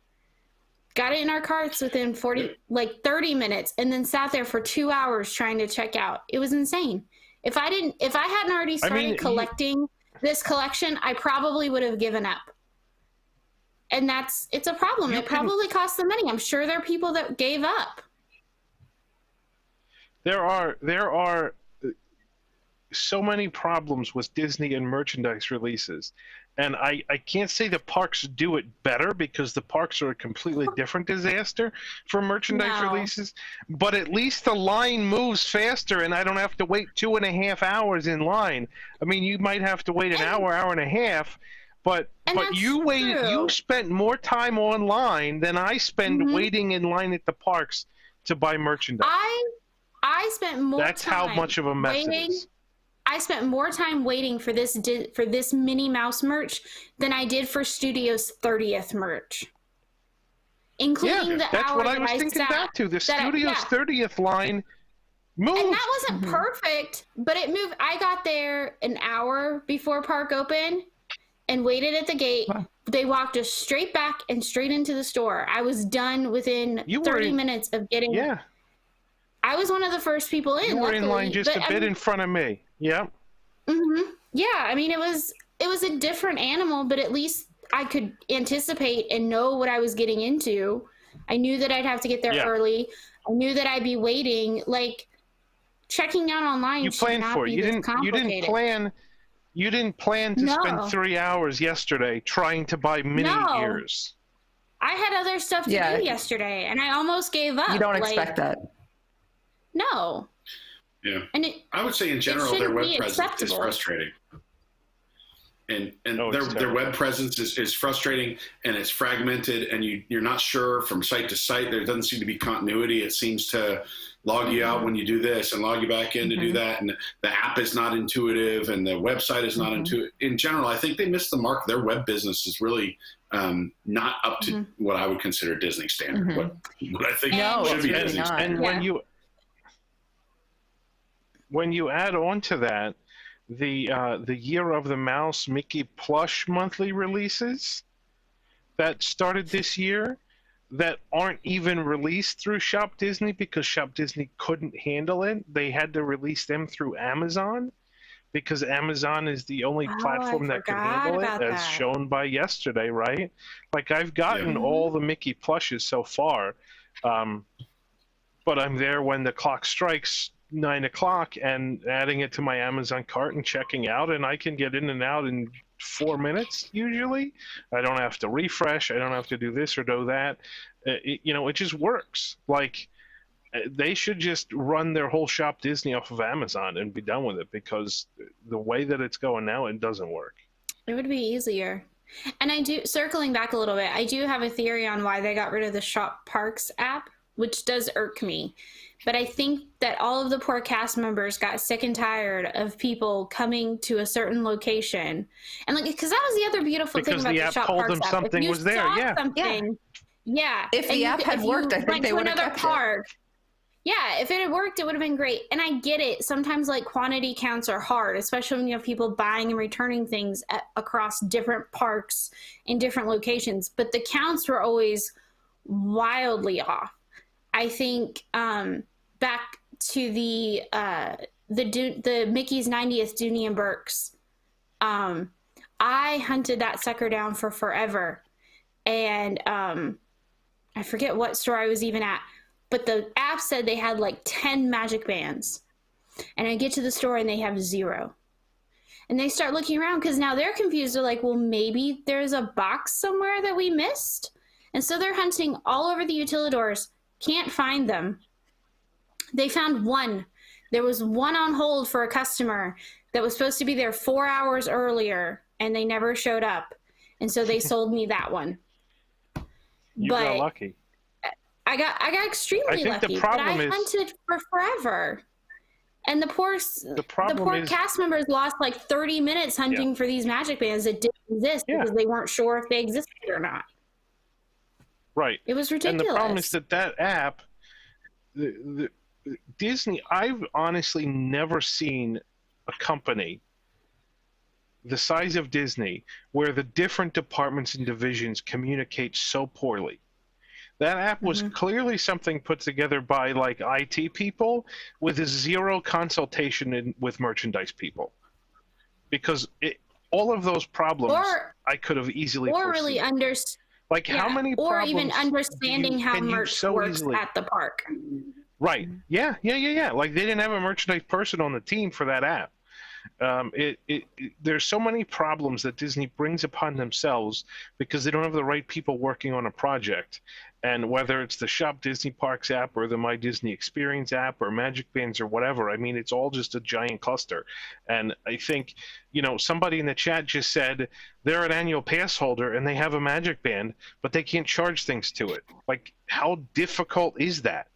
Got it in our carts within 30 minutes, and then sat there for 2 hours trying to check out. It was insane. If I hadn't already started collecting this collection, I probably would have given up. And it's a problem. It probably cost them money. I'm sure there are people that gave up. There are so many problems with Disney and merchandise releases. And I can't say the parks do it better, because the parks are a completely different disaster for merchandise releases. But at least the line moves faster, and I don't have to wait 2.5 hours in line. I mean, you might have to wait an hour and a half, but you spent more time online than I spend waiting in line at the parks to buy merchandise. I spent more time. That's how much of a mess it is. I spent more time waiting for this Minnie Mouse merch than I did for Studio's 30th merch, including the that's hour what I was thinking back to. The Studio's 30th line moved. And that wasn't perfect, but it moved. I got there an hour before park open and waited at the gate. Wow. They walked us straight back and straight into the store. I was done within 30 minutes of getting. Yeah. I was one of the first people in. You were in line just a bit in front of me. Yeah. Yeah. I mean, it was a different animal, but at least I could anticipate and know what I was getting into. I knew that I'd have to get there early. I knew that I'd be waiting. Like, checking out online. You planned for it. You didn't plan to spend 3 hours yesterday trying to buy mini ears. I had other stuff to do yesterday, and I almost gave up. You don't expect that. No. Yeah. And I would say in general their web presence is frustrating. And their web presence is frustrating, and it's fragmented, and you're not sure from site to site. There doesn't seem to be continuity. It seems to log you out when you do this and log you back in to do that. And the app is not intuitive, and the website is not intuitive. In general, I think they missed the mark. Their web business is really not up to what I would consider Disney standard. What I think should be Disney standard. And when you add on to that, the Year of the Mouse Mickey plush monthly releases that started this year that aren't even released through Shop Disney because Shop Disney couldn't handle it. They had to release them through Amazon because Amazon is the only platform that can handle it, as shown by yesterday, right? Like, I've gotten all the Mickey plushes so far, but I'm there when the clock strikes 9 o'clock and adding it to my Amazon cart and checking out, and I can get in and out in 4 minutes usually. I don't have to refresh. I don't have to do this or do that. It just works. Like, they should just run their whole Shop Disney off of Amazon and be done with it, because the way that it's going now, it doesn't work. It would be easier. And circling back a little bit, I do have a theory on why they got rid of the Shop Parks app, which does irk me. But I think that all of the poor cast members got sick and tired of people coming to a certain location. And because that was the other beautiful thing about the Shop Parks app. Something was there, If the app had worked, I think they would have kept it. Yeah, if it had worked, it would have been great. And I get it. Sometimes, quantity counts are hard, especially when you have people buying and returning things across different parks in different locations. But the counts were always wildly off. I think back to the Mickey's 90th Dooney and Burke's, I hunted that sucker down for forever. And I forget what store I was even at. But the app said they had 10 magic bands. And I get to the store and they have 0. And they start looking around because now they're confused. They're like, well, maybe there's a box somewhere that we missed. And so they're hunting all over the utilidors. Can't find them. They found one. There was one on hold for a customer that was supposed to be there 4 hours earlier, and they never showed up. And so they sold me that one. You got lucky. I got extremely lucky, but I hunted for forever. And the poor is, cast members lost like 30 minutes hunting for these magic bands that didn't exist because they weren't sure if they existed or not. Right. It was ridiculous. And the problem is that app, the Disney, I've honestly never seen a company the size of Disney where the different departments and divisions communicate so poorly. That app was clearly something put together by like IT people with zero consultation with merchandise people, because all of those problems I could have easily foreseen. Really like how many or problems even understanding how merch works at the park. Right. Yeah. Like they didn't have a merchandise person on the team for that app. There's so many problems that Disney brings upon themselves because they don't have the right people working on a project. And whether it's the Shop Disney Parks app or the My Disney Experience app or Magic Bands or whatever, I mean, it's all just a giant cluster. And I think, somebody in the chat just said they're an annual pass holder and they have a Magic Band, but they can't charge things to it. Like, how difficult is that?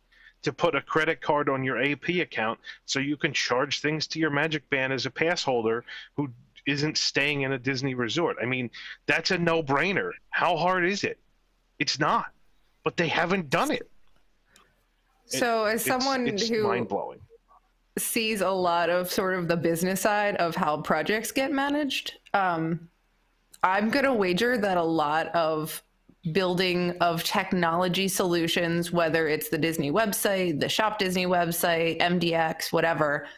To put a credit card on your AP account so you can charge things to your Magic Band as a pass holder who isn't staying in a Disney resort. I mean, that's a no-brainer. How hard is it? It's not, but they haven't done it. So as someone who mind-blowing. Sees a lot of sort of the business side of how projects get managed, I'm going to wager that a lot of building of technology solutions, whether it's the Disney website, the Shop Disney website, MDX, whatever,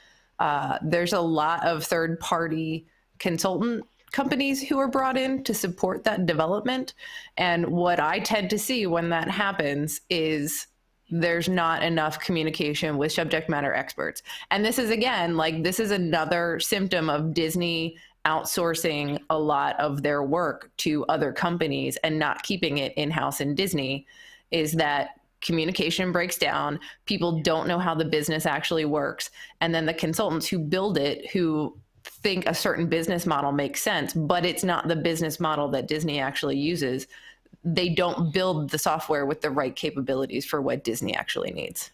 there's a lot of third-party consultant companies who are brought in to support that development. And what I tend to see when that happens is there's not enough communication with subject matter experts. And this is, again, this is another symptom of Disney outsourcing a lot of their work to other companies and not keeping it in-house in Disney, is that communication breaks down. People don't know how the business actually works. And then the consultants who build it, who think a certain business model makes sense, but it's not the business model that Disney actually uses, they don't build the software with the right capabilities for what Disney actually needs.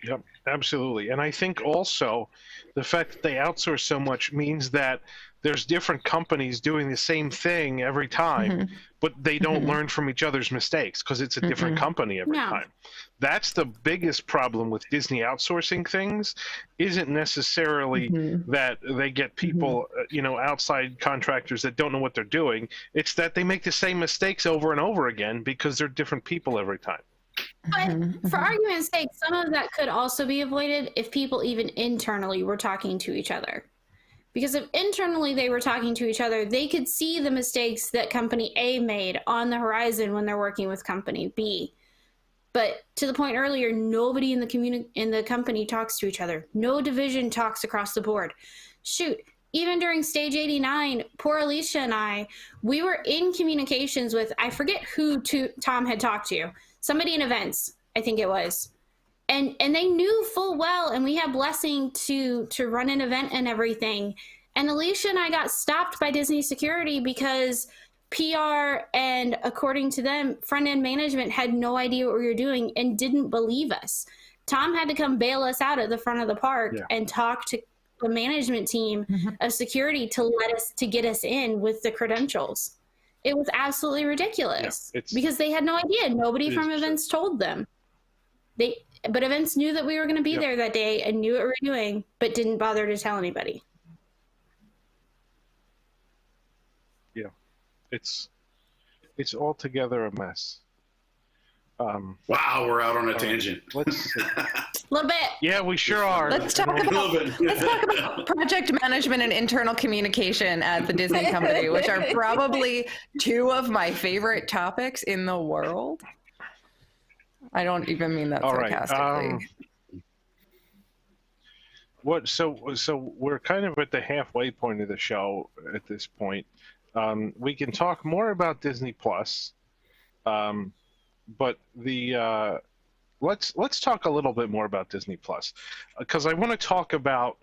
Yep, absolutely. And I think also the fact that they outsource so much means that there's different companies doing the same thing every time, but they don't learn from each other's mistakes because it's a different company every time. That's the biggest problem with Disney outsourcing things, isn't necessarily that they get people, outside contractors that don't know what they're doing. It's that they make the same mistakes over and over again because they're different people every time. But for argument's sake, some of that could also be avoided if people even internally were talking to each other. Because if internally they were talking to each other, they could see the mistakes that company A made on the horizon when they're working with company B. But to the point earlier, nobody in the company talks to each other. No division talks across the board. Shoot, even during stage 89, poor Alicia and I, we were in communications with, I forget who Tom had talked to. Somebody in events, I think it was. And they knew full well, and we had blessing to run an event and everything. And Alicia and I got stopped by Disney security because PR and, according to them, front-end management had no idea what we were doing and didn't believe us. Tom had to come bail us out at the front of the park and talk to the management team of security to get us in with the credentials. It was absolutely ridiculous because they had no idea. Nobody from events told them. But events knew that we were going to be there that day and knew what we were doing, but didn't bother to tell anybody. Yeah, it's altogether a mess. Wow, we're out on a tangent. Let's a little bit. Yeah, we sure are. Let's talk about project management and internal communication at the Disney company, which are probably two of my favorite topics in the world. I don't even mean that sarcastically. So we're kind of at the halfway point of the show at this point. We can talk more about Disney Plus, but let's talk a little bit more about Disney Plus, because I want to talk about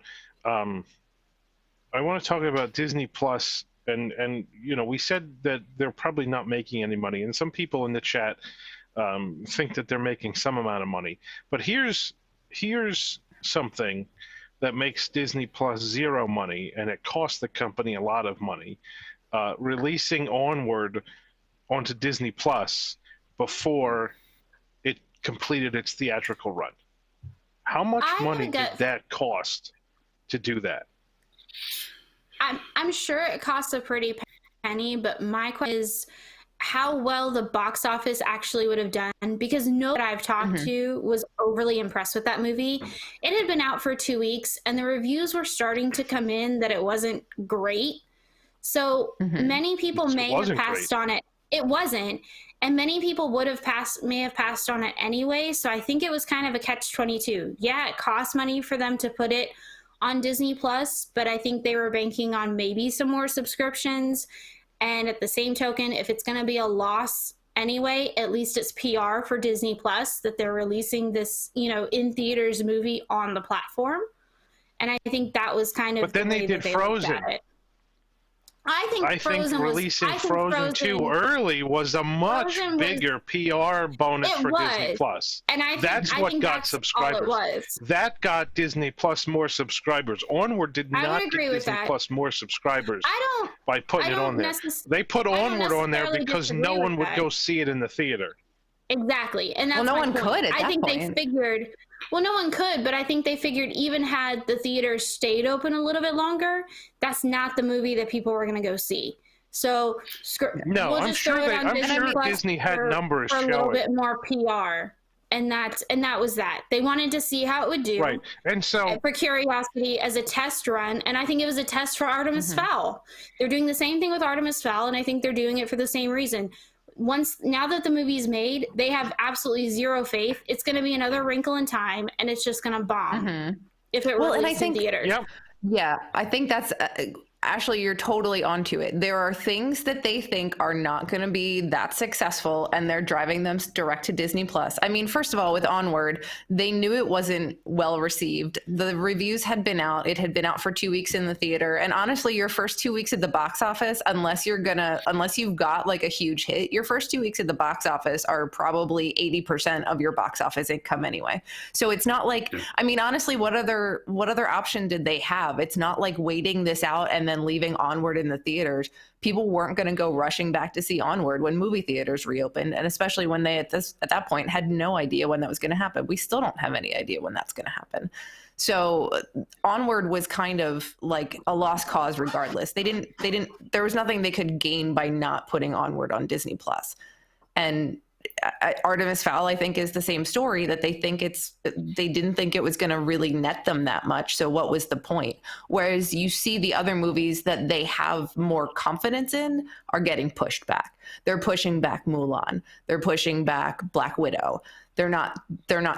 Disney Plus, and we said that they're probably not making any money, and some people in the chat think that they're making some amount of money. But here's something that makes Disney Plus zero money, and it costs the company a lot of money, releasing Onward onto Disney Plus before it completed its theatrical run. How much money did that cost to do that? I'm sure it costs a pretty penny, but my question is how well the box office actually would have done, because no one I've talked to was overly impressed with that movie. It had been out for 2 weeks and the reviews were starting to come in that it wasn't great. So many people may have passed on it. It wasn't. And many people may have passed on it anyway. So I think it was kind of a catch-22. Yeah, it cost money for them to put it on Disney Plus, but I think they were banking on maybe some more subscriptions. And at the same token, if it's going to be a loss anyway, at least it's PR for Disney Plus that they're releasing this, in theaters movie on the platform. And I think that was kind of. But then they did Frozen. I think releasing Frozen 2 early was a much bigger PR bonus for Disney Plus. And I think what got subscribers. That got Disney Plus more subscribers. Onward did not get Disney Plus more subscribers by putting it on there. They put Onward on there because no one would go see it in the theater. Exactly. And that's no one could at that point. They figured. Well, no one could, but I think they figured even had the theaters stayed open a little bit longer, that's not the movie that people were going to go see. So I'm sure Disney had numbers for a showing little bit more PR, and that was that. They wanted to see how it would do, right? And so for curiosity, as a test run, and I think it was a test for Artemis Fowl. They're doing the same thing with Artemis Fowl, and I think they're doing it for the same reason. Now that the movie's made, they have absolutely zero faith. It's going to be another wrinkle in time, and it's just going to bomb if it releases in theaters. Yeah, I think that's Ashley, you're totally onto it. There are things that they think are not going to be that successful, and they're driving them direct to Disney Plus. I mean, first of all, with Onward, they knew it wasn't well received. The reviews had been out. It had been out for 2 weeks in the theater. And honestly, your first 2 weeks at the box office, unless you've got like a huge hit, your first 2 weeks at the box office are probably 80% of your box office income anyway. So it's not like, I mean, honestly, what other option did they have? It's not like waiting this out and then leaving Onward in the theaters. People weren't going to go rushing back to see Onward when movie theaters reopened, and especially when they at that point had no idea when that was going to happen. We still don't have any idea when that's going to happen. So Onward was kind of like a lost cause regardless. There was nothing they could gain by not putting Onward on Disney Plus. And Artemis Fowl, I think, is the same story, that they didn't think it was going to really net them that much. So what was the point? Whereas you see the other movies that they have more confidence in are getting pushed back. They're pushing back Mulan. They're pushing back Black Widow. They're not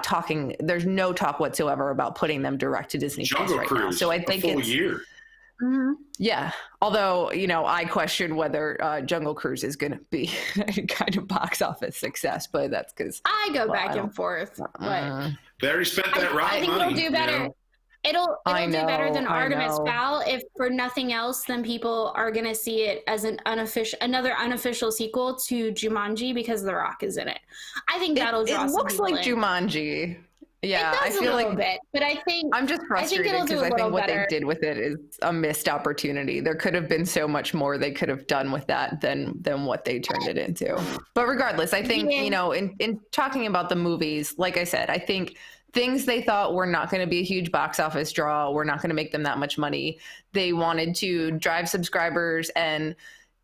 talking. There's no talk whatsoever about putting them direct to Disney Plus right now. So I think it's a full year. Yeah. Although, I question whether Jungle Cruise is going to be any kind of box office success, but that's because I go back and forth. They already spent that I think money. It'll do better. It'll do better than Artemis Fowl. If for nothing else, then people are going to see it as another unofficial sequel to Jumanji because The Rock is in it. I think that'll draw. It looks like Jumanji. Yeah, I feel like a little bit, but I think I'm just frustrated because I think what they did with it is a missed opportunity. There could have been so much more they could have done with that than what they turned it into. But regardless, I think in talking about the movies, like I said, I think things they thought were not going to be a huge box office draw, were not going to make them that much money. They wanted to drive subscribers and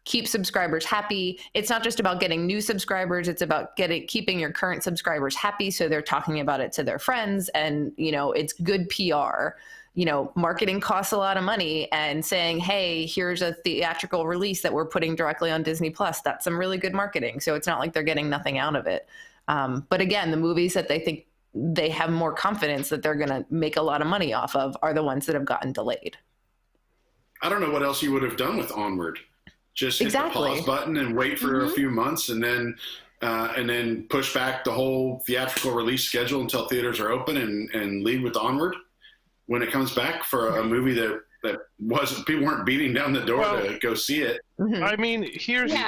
keep subscribers happy. It's not just about getting new subscribers. It's about keeping your current subscribers happy. So they're talking about it to their friends, and, it's good PR. Marketing costs a lot of money, and saying, hey, here's a theatrical release that we're putting directly on Disney Plus. That's some really good marketing. So it's not like they're getting nothing out of it. But again, the movies that they think they have more confidence that they're going to make a lot of money off of are the ones that have gotten delayed. I don't know what else you would have done with Onward. Just hit the pause button and wait for a few months, and then push back the whole theatrical release schedule until theaters are open, and lead with Onward when it comes back for a movie that wasn't, people weren't beating down the door to go see it. I mean, here's the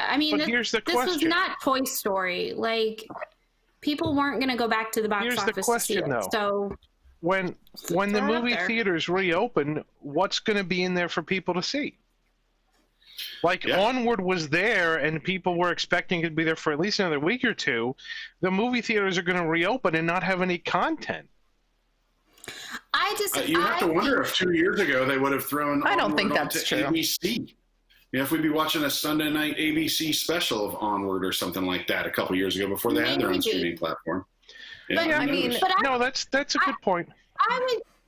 question. This was not Toy Story. Like, people weren't going to go back to the box office to see it. So when the Throw it up movie there. theaters reopen, what's going to be in there for people to see? Like Yeah. Onward was there, and people were expecting it to be there for at least another week or two. The movie theaters are going to reopen and not have any content. You have to wonder if 2 years ago they would have thrown. I don't Onward think that's onto true. ABC. If we'd be watching a Sunday night ABC special of Onward or something like that a couple years ago before they had their own Maybe. streaming platform. But, Yeah, I mean, no, that's a good point.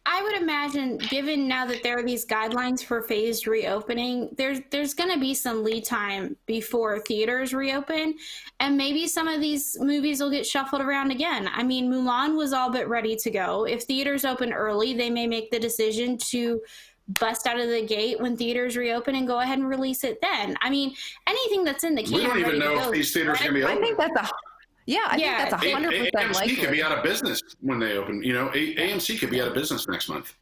I would imagine, given now that there are these guidelines for phased reopening, there's going to be some lead time before theaters reopen, and maybe some of these movies will get shuffled around again. I mean, Mulan was all but ready to go. If theaters open early, they may make the decision to bust out of the gate when theaters reopen and go ahead and release it then. I mean, anything that's in the can. We don't even know if these theaters are going to be open. I think that's a I think that's 100% AMC likely. could be out of business when they open. AMC could be out of business next month.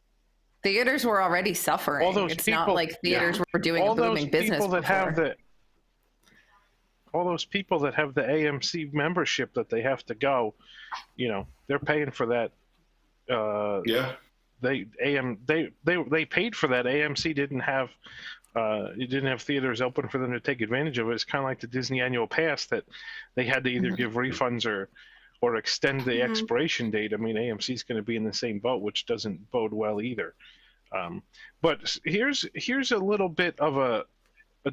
Theaters were already suffering. All those it's people, not like theaters were doing a booming business all those people that have the AMC membership that they have to go, they're paying for that. They paid for that. AMC didn't have theaters open for them to take advantage of it. It's kind of like the Disney annual pass that they had to either give refunds or extend the expiration date. I mean, AMC is going to be in the same boat, which doesn't bode well either. But here's a little bit of a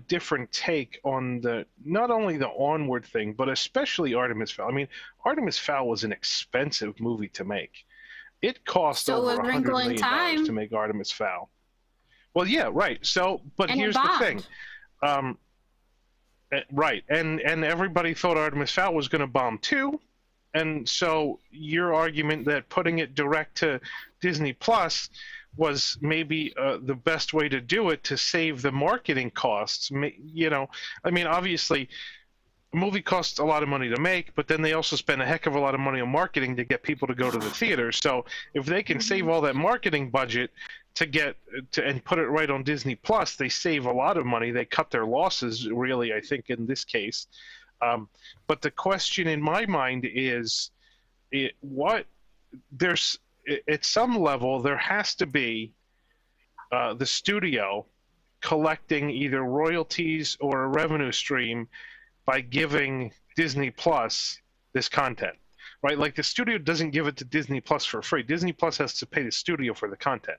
different take on not only the Onward thing, but especially Artemis Fowl. I mean, Artemis Fowl was an expensive movie to make. It cost over $100 million to make Artemis Fowl. Well, yeah, right. So, but here's the thing. Right. And everybody thought Artemis Fowl was going to bomb too. And so your argument that putting it direct to Disney Plus was maybe the best way to do it to save the marketing costs. I mean, obviously, a movie costs a lot of money to make, but then they also spend a heck of a lot of money on marketing to get people to go to the theater. So if they can save all that marketing budget and put it right on Disney Plus, they save a lot of money. They cut their losses, really, I think, in this case. But the question in my mind is, at some level, there has to be the studio collecting either royalties or a revenue stream by giving Disney Plus this content, right? Like the studio doesn't give it to Disney Plus for free. Disney Plus has to pay the studio for the content.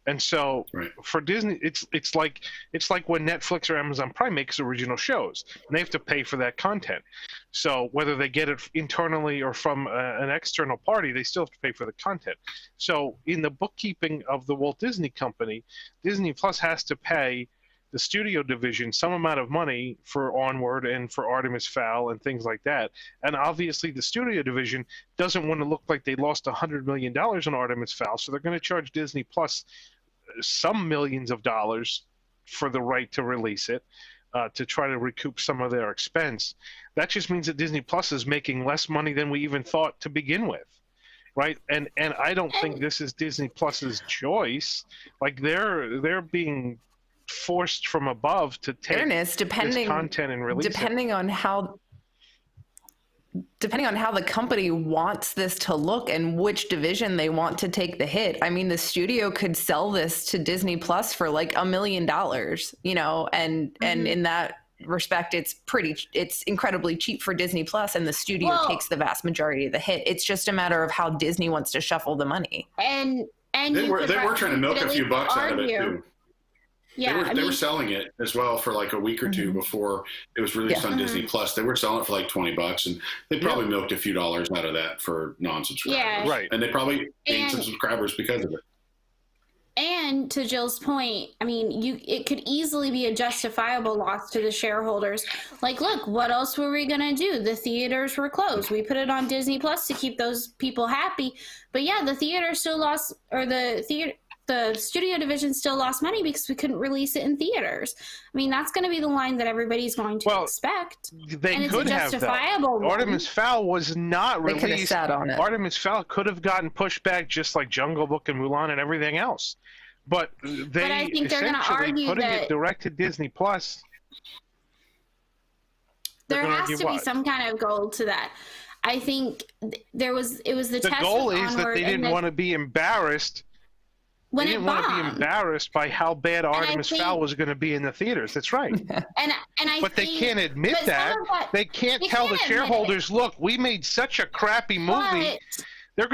And so for Disney, it's like when Netflix or Amazon Prime makes original shows, and they have to pay for that content. So whether they get it internally or from an external party, they still have to pay for the content. So in the bookkeeping of the Walt Disney Company, Disney Plus has to pay the studio division some amount of money for Onward and for Artemis Fowl and things like that. And obviously the studio division doesn't want to look like they lost $100 million on Artemis Fowl, so they're going to charge Disney Plus some millions of dollars for the right to release it, to try to recoup some of their expense. That just means that Disney Plus is making less money than we even thought to begin with, right? And I don't think this is Disney Plus's choice. Like they're being forced from above to take this content and release depending on how the company wants this to look and which division they want to take the hit. I mean, the studio could sell this to Disney Plus for like $1 million, and in that respect, it's incredibly cheap for Disney Plus, and the studio takes the vast majority of the hit. It's just a matter of how Disney wants to shuffle the money. And they were trying to milk a few bucks out of it too. Yeah, they were selling it as well for like a week or two before it was released on Disney Plus. They were selling it for like $20, and they probably milked a few dollars out of that for non-subscribers. Yeah. Right. And they probably gained some subscribers because of it. And to Jill's point, I mean, it could easily be a justifiable loss to the shareholders. Like, look, what else were we going to do? The theaters were closed. We put it on Disney Plus to keep those people happy. But yeah, the theater still lost, or the studio division still lost money because we couldn't release it in theaters. I mean, that's going to be the line that everybody's going to expect. They and could it's a have justifiable one. Artemis Fowl was not released. They could have sat on it. Artemis Fowl could have gotten pushed back just like Jungle Book and Mulan and everything else. But I think they're going to argue putting that it direct to Disney Plus. There has to be some kind of goal to that. I think it was the test goal with is that Onward, they didn't want to be embarrassed. when They it didn't want to be bombed. embarrassed by how bad Artemis think- Fowl was going to be in the theaters. That's right. And I But they think, can't admit but some that. of what- They can't they tell can't the admit it. shareholders, look, we made such a crappy movie. but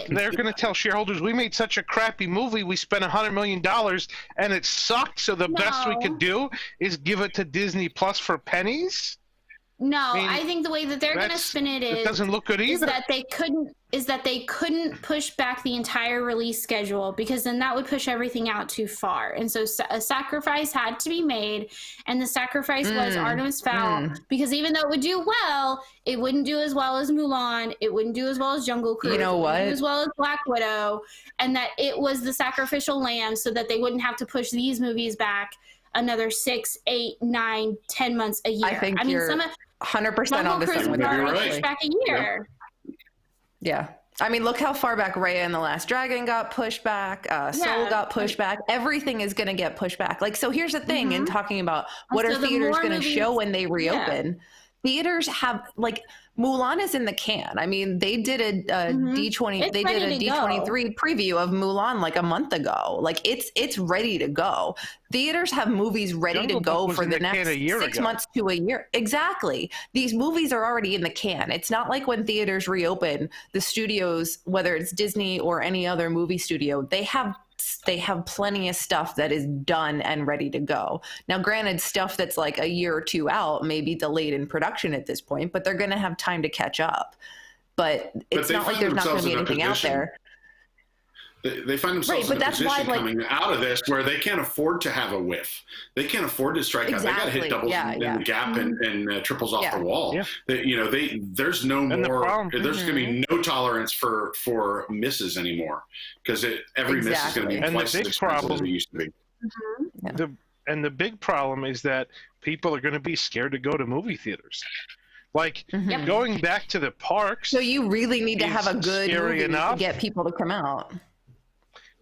They're gonna tell shareholders, we made such a crappy movie, we spent $100 million and it sucked. So the best we could do is give it to Disney Plus for pennies. no, I mean, I think the way that they're going to spin it It doesn't look good is either. that they couldn't push back the entire release schedule, because then that would push everything out too far. And so a sacrifice had to be made, and the sacrifice was Artemis Fowl, because even though it would do well, it wouldn't do as well as Mulan, it wouldn't do as well as Jungle Cruise, You know what? it wouldn't do as well as Black Widow, and that it was the sacrificial lamb so that they wouldn't have to push these movies back another 6, 8, 9, 10 months a year. I think you're 100% on Jungle this Cruise one with was you, already right. pushed back a year. Yeah. I mean, look how far back Raya and the Last Dragon got pushed back. Soul got pushed back. Everything is going to get pushed back. Like, so here's the thing in talking about what So are the theaters more going to movies- show when they reopen. Theaters have, like, Mulan is in the can. I mean, they did a D20, It's they did ready a to D23 preview of Mulan like a month ago. Like, it's ready to go. Theaters have movies ready Jungle to go Book was for in the the can next a year 6 ago. months to a year. Exactly. These movies are already in the can. It's not like when theaters reopen, the studios, whether it's Disney or any other movie studio, they have plenty of stuff that is done and ready to go. Now, granted, stuff that's like a year or two out may be delayed in production at this point, but they're going to have time to catch up. But it's they not like find there's not going themselves to be in a anything out position- there. They find themselves Right, in but a that's why, position like- coming out of this where they can't afford to have a whiff. They can't afford to strike out. They got to hit Exactly. doubles Yeah, in yeah. the gap and triples off Yeah. the wall. Yeah. There's no And the more. problem- There's going to be no tolerance for misses anymore, because every miss is going to be Exactly. And the twice as big expensive as problem- it used to be. The big problem is that people are going to be scared to go to movie theaters. Like Mhm. going back to the parks. So you really need to have a is good scary movie enough. to get people to come out.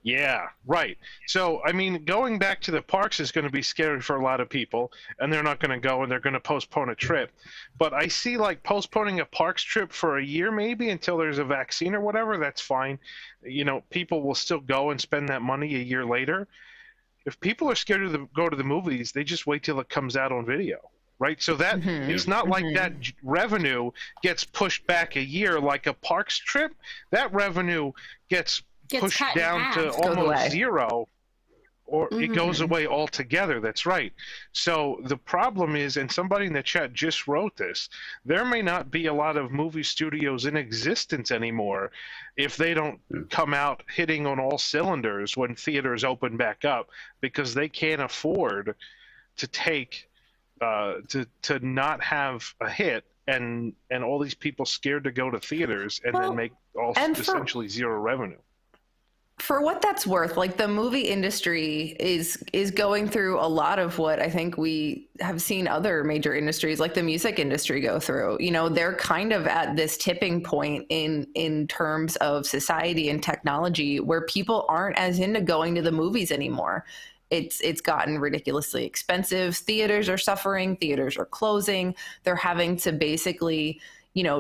Yeah, right. So, I mean, going back to the parks is going to be scary for a lot of people, and they're not going to go, and they're going to postpone a trip. But I see, like, postponing a parks trip for a year maybe until there's a vaccine or whatever, that's fine. People will still go and spend that money a year later. If people are scared to go to the movies, they just wait till it comes out on video, right? So that it's not like that revenue gets pushed back a year like a parks trip. That revenue gets pushed cut in down half. to Goes away. almost zero, or it goes away altogether. That's right. So the problem is, and somebody in the chat just wrote this, there may not be a lot of movie studios in existence anymore if they don't come out hitting on all cylinders when theaters open back up, because they can't afford to take to not have a hit and all these people scared to go to theaters and then make essentially zero revenue. For what that's worth, like, the movie industry is going through a lot of what I think we have seen other major industries like the music industry go through. They're kind of at this tipping point in terms of society and technology where people aren't as into going to the movies anymore. It's gotten ridiculously expensive. Theaters are suffering. Theaters are closing. They're having to basically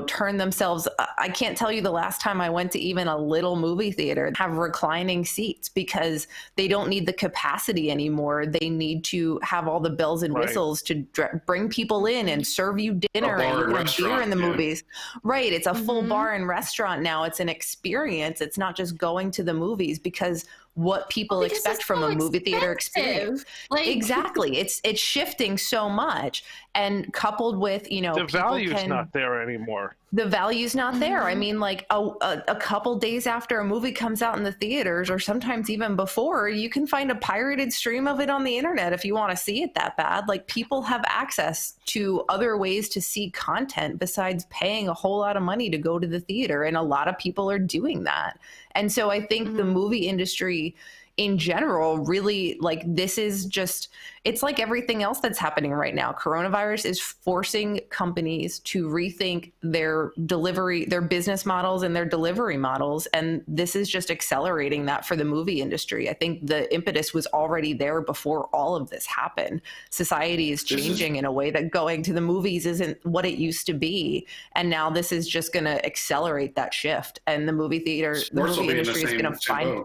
turn themselves. I can't tell you the last time I went to even a little movie theater and have reclining seats, because they don't need the capacity anymore. They need to have all the bells and whistles to bring people in and serve you dinner and you can have beer in the movies. Right. It's a full bar and restaurant now. It's an experience. It's not just going to the movies, because what people expect from a movie theater experience. Exactly. It's shifting so much, and coupled with, the value's not there anymore. The value's not there. I mean, like a couple days after a movie comes out in the theaters, or sometimes even before, you can find a pirated stream of it on the internet if you want to see it that bad. Like, people have access to other ways to see content besides paying a whole lot of money to go to the theater. And a lot of people are doing that. And so I think the movie industry in general, really, like, this is just, it's like everything else that's happening right now. Coronavirus is forcing companies to rethink their delivery, their business models and their delivery models. And this is just accelerating that for the movie industry. I think the impetus was already there before all of this happened. Society is changing in a way that going to the movies isn't what it used to be. And now this is just going to accelerate that shift. And the movie industry is going to find,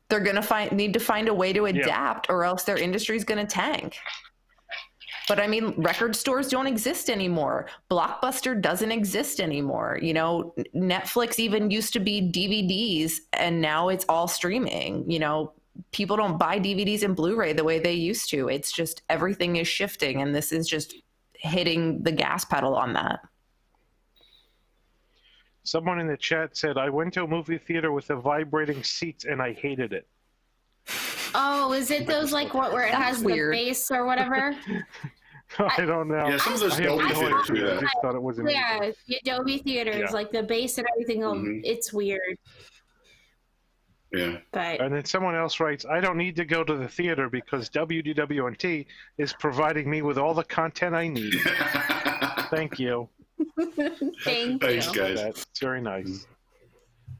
they're going to need to find a way to adapt, or else their industry is going to tank. But I mean, record stores don't exist anymore. Blockbuster doesn't exist anymore. You know, Netflix even used to be DVDs, and now it's all streaming. You know, people don't buy DVDs and Blu-ray the way they used to. It's just, everything is shifting, and this is just hitting the gas pedal on that. Someone in the chat said, I went to a movie theater with the vibrating seats and I hated it. Oh, is it those like where it has weird. The bass or whatever? I don't know. Yeah, some of those Dolby theaters do that. I just thought it was amazing. Yeah, the Dolby theaters, like the bass and everything, it's weird. Yeah. But, and then someone else writes, I don't need to go to the theater because WDWNT is providing me with all the content I need. Thank you. Thanks, guys. That's very nice.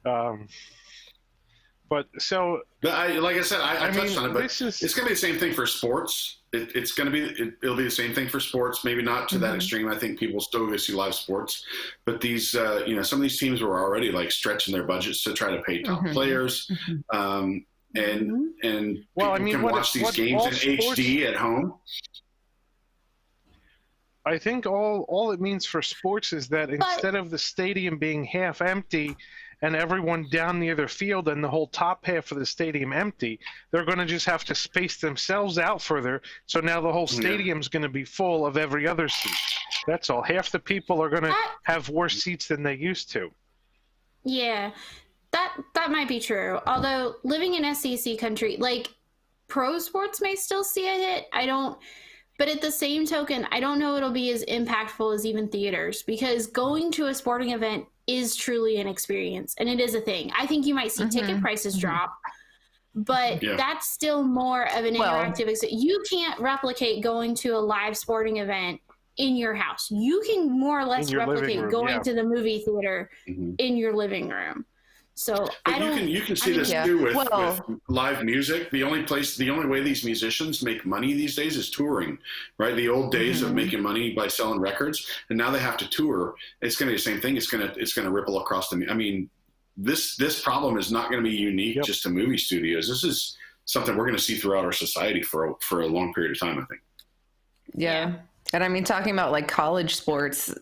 But so, like I said, I touched on it, but it's going to be the same thing for sports. It's going to be, it'll be the same thing for sports. Maybe not to that extreme. I think people still go see live sports, but these, you know, some of these teams were already like stretching their budgets to try to pay top players, and people can watch these games in HD at home. I think all it means for sports is that instead of the stadium being half empty and everyone down near their field and the whole top half of the stadium empty, they're going to just have to space themselves out further. So now the whole stadium's going to be full of every other seat. That's all. Half the people are going to have worse seats than they used to. Yeah, that might be true. Although living in SEC country, like pro sports may still see a hit. But at the same token, I don't know it'll be as impactful as even theaters, because going to a sporting event is truly an experience, and it is a thing. I think you might see ticket prices drop, but that's still more of an interactive experience. You can't replicate going to a live sporting event in your house. You can more or less replicate going to the movie theater in your living room. So you can see this too with live music. The only way these musicians make money these days is touring, right? The old days of making money by selling records, and now they have to tour. It's going to be the same thing. It's going to ripple across the. I mean, this problem is not going to be unique just to movie studios. This is something we're going to see throughout our society for a long period of time, I think. Yeah. And I mean, talking about like college sports,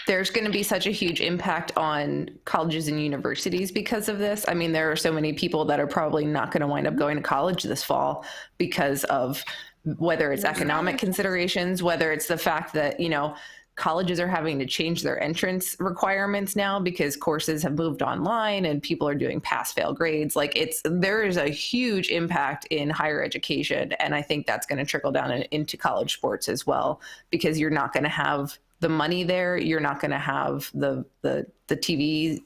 there's going to be such a huge impact on colleges and universities because of this. I mean, there are so many people that are probably not going to wind up going to college this fall because of whether it's economic considerations, whether it's the fact that, you know, colleges are having to change their entrance requirements now because courses have moved online and people are doing pass-fail grades. Like there is a huge impact in higher education. And I think that's going to trickle down into college sports as well, because you're not going to have the money there. You're not going to have the TV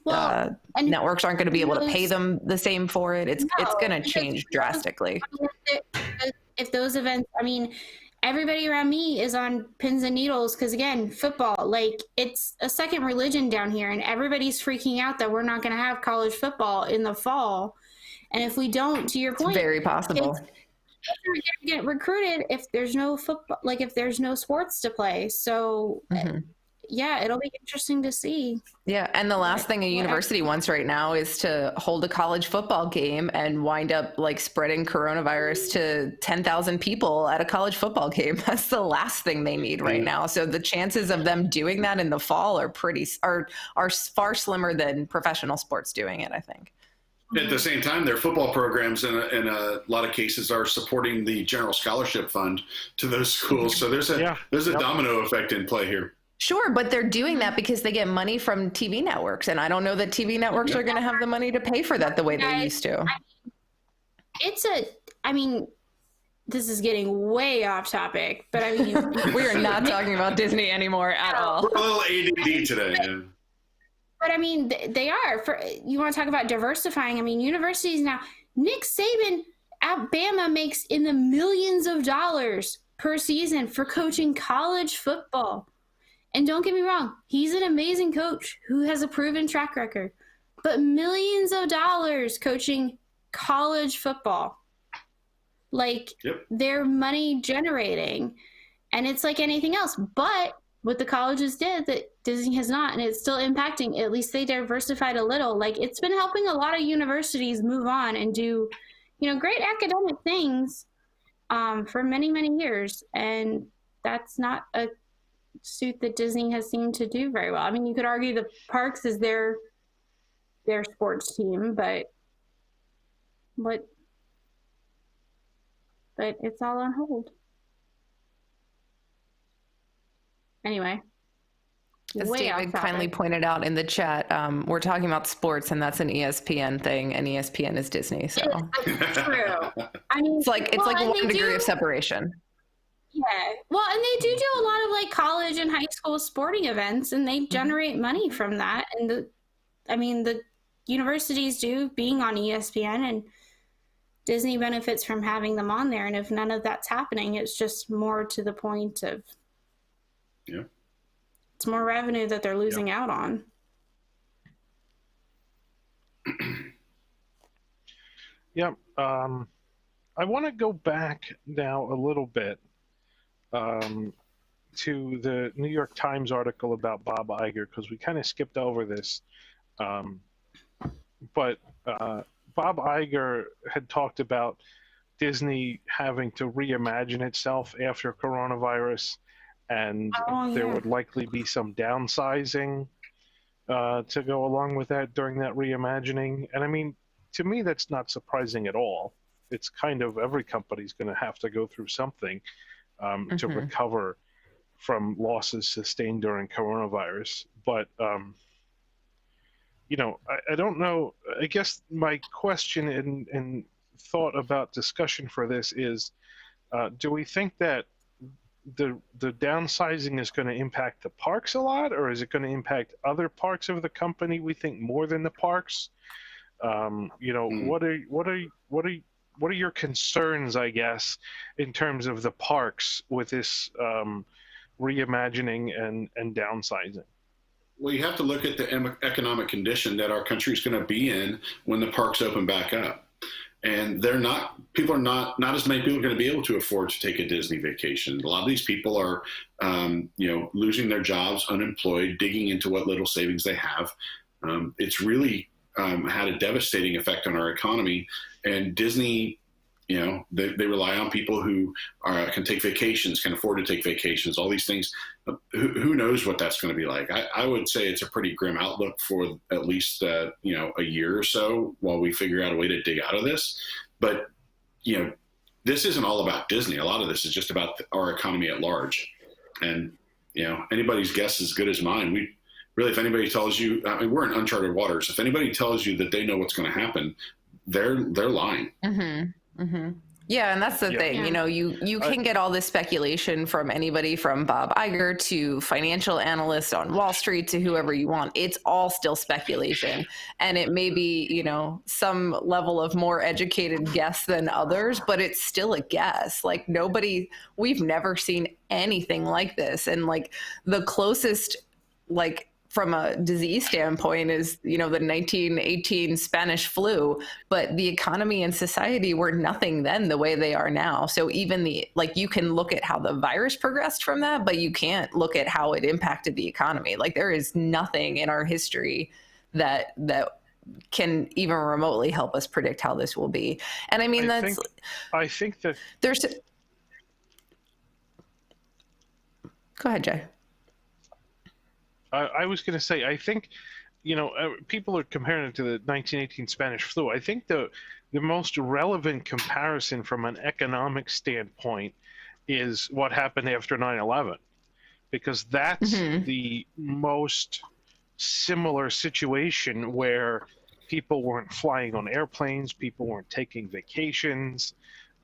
networks aren't going to be able to pay them the same for it. It's going to change drastically. If those events, I mean, everybody around me is on pins and needles because, again, football, like, it's a second religion down here, and everybody's freaking out that we're not going to have college football in the fall. And if we don't, to your point, it's very possible. You're going to get recruited if there's no football, like if there's no sports to play. So yeah, it'll be interesting to see. Yeah. And the last thing a university wants right now is to hold a college football game and wind up like spreading coronavirus to 10,000 people at a college football game. That's the last thing they need right now. So the chances of them doing that in the fall are far slimmer than professional sports doing it, I think. At the same time, their football programs in a lot of cases are supporting the general scholarship fund to those schools. So there's a domino effect in play here. Sure, but they're doing that because they get money from TV networks, and I don't know that TV networks are going to have the money to pay for that the way they used to. I mean, this is getting way off topic, but I mean, we are not talking about Disney anymore at all. We're a little ADD today. But I mean, they are. You want to talk about diversifying? I mean, universities now. Nick Saban at Bama makes in the millions of dollars per season for coaching college football. And don't get me wrong, he's an amazing coach who has a proven track record. But millions of dollars coaching college football. Like, they're money generating. And it's like anything else. But what the colleges did that Disney has not, and it's still impacting, at least they diversified a little. Like, it's been helping a lot of universities move on and do, great academic things for many, many years. And that's not a suit that Disney has seemed to do very well. I mean, you could argue the parks is their sports team, but it's all on hold. Anyway, as David kindly pointed out in the chat, we're talking about sports, and that's an ESPN thing, and ESPN is Disney. So it's true. I mean, it's like one degree of separation. Yeah. Well, and they do a lot of like college and high school sporting events, and they generate money from that. And the universities do being on ESPN, and Disney benefits from having them on there. And if none of that's happening, it's just more to the point of, it's more revenue that they're losing out on. Yep. I want to go back now a little bit to the New York Times article about Bob Iger, because we kind of skipped over this. But Bob Iger had talked about Disney having to reimagine itself after coronavirus, and there would likely be some downsizing to go along with that during that reimagining. And I mean, to me, that's not surprising at all. It's kind of every company's going to have to go through something to recover from losses sustained during coronavirus. But, I don't know. I guess my question and thought about discussion for this is, do we think that the downsizing is going to impact the parks a lot, or is it going to impact other parts of the company, we think, more than the parks? What are your concerns, I guess, in terms of the parks with this reimagining and downsizing? Well, you have to look at the economic condition that our country is going to be in when the parks open back up. And not as many people are going to be able to afford to take a Disney vacation. A lot of these people are, losing their jobs, unemployed, digging into what little savings they have. It's really had a devastating effect on our economy. And Disney, they rely on people who can take vacations, can afford to take vacations, all these things. Who knows what that's going to be like? I would say it's a pretty grim outlook for at least, a year or so while we figure out a way to dig out of this. But, this isn't all about Disney. A lot of this is just about our economy at large. And, anybody's guess is as good as mine. Really, if anybody tells you, we're in uncharted waters. If anybody tells you that they know what's going to happen, they're lying. Yeah, and that's the thing. You can get all this speculation from anybody, from Bob Iger to financial analysts on Wall Street to whoever you want. It's all still speculation, and it may be some level of more educated guess than others, but it's still a guess. Like, we've never seen anything like this, and like the closest from a disease standpoint is, the 1918 Spanish flu, but the economy and society were nothing then the way they are now. So even you can look at how the virus progressed from that, but you can't look at how it impacted the economy. Like, there is nothing in our history that can even remotely help us predict how this will be. And I mean, I think that there's, go ahead, Jay. I was going to say, I think, people are comparing it to the 1918 Spanish flu. I think the most relevant comparison from an economic standpoint is what happened after 9/11, because that's the most similar situation where people weren't flying on airplanes, people weren't taking vacations.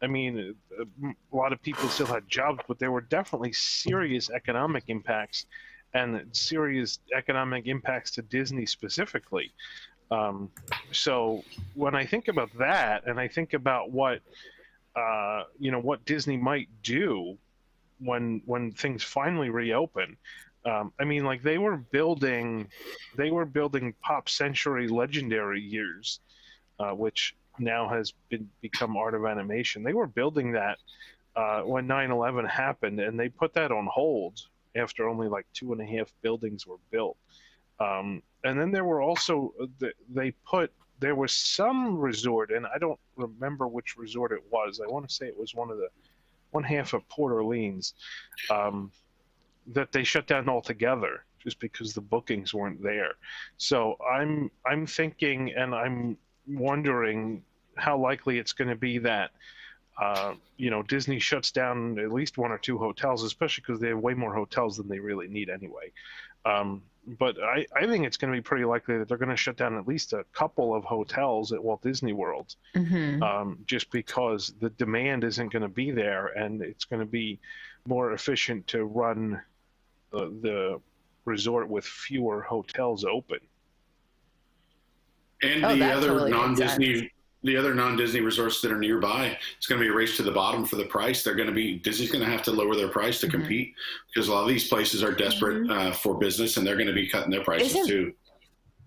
I mean, a lot of people still had jobs, but there were definitely serious economic impacts. and serious economic impacts to Disney specifically. So when I think about that, and I think about what what Disney might do when things finally reopen. I mean, like they were building Pop Century Legendary Years, which now has become Art of Animation. They were building that when 9/11 happened, and they put that on hold after only like 2.5 buildings were built. And then there were also there was some resort, and I don't remember which resort it was. I want to say it was one half of Port Orleans, that they shut down altogether just because the bookings weren't there. So I'm thinking, and I'm wondering how likely it's going to be that Disney shuts down at least one or two hotels, especially because they have way more hotels than they really need anyway. But I think it's going to be pretty likely that they're going to shut down at least a couple of hotels at Walt Disney World, just because the demand isn't going to be there, and it's going to be more efficient to run the resort with fewer hotels open. And the other non-Disney resorts that are nearby, it's going to be a race to the bottom for the price. Disney's going to have to lower their price to compete, because a lot of these places are desperate for business, and they're going to be cutting their prices too.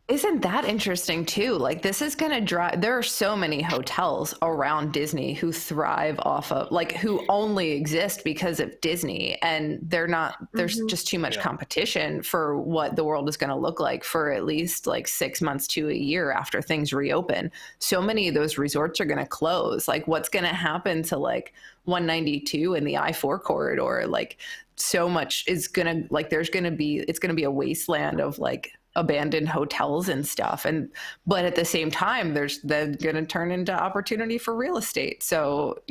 Isn't that interesting too? Like this is going to drive, there are so many hotels around Disney who thrive off of, like, who only exist because of Disney, and they're not, there's just too much competition for what the world is going to look like for at least like 6 months to a year after things reopen. So many of those resorts are going to close. Like what's going to happen to like 192 in the I-4 corridor? Like so much is going to, like, it's going to be a wasteland of like abandoned hotels and stuff, but at the same time there's going to turn into opportunity for real estate. So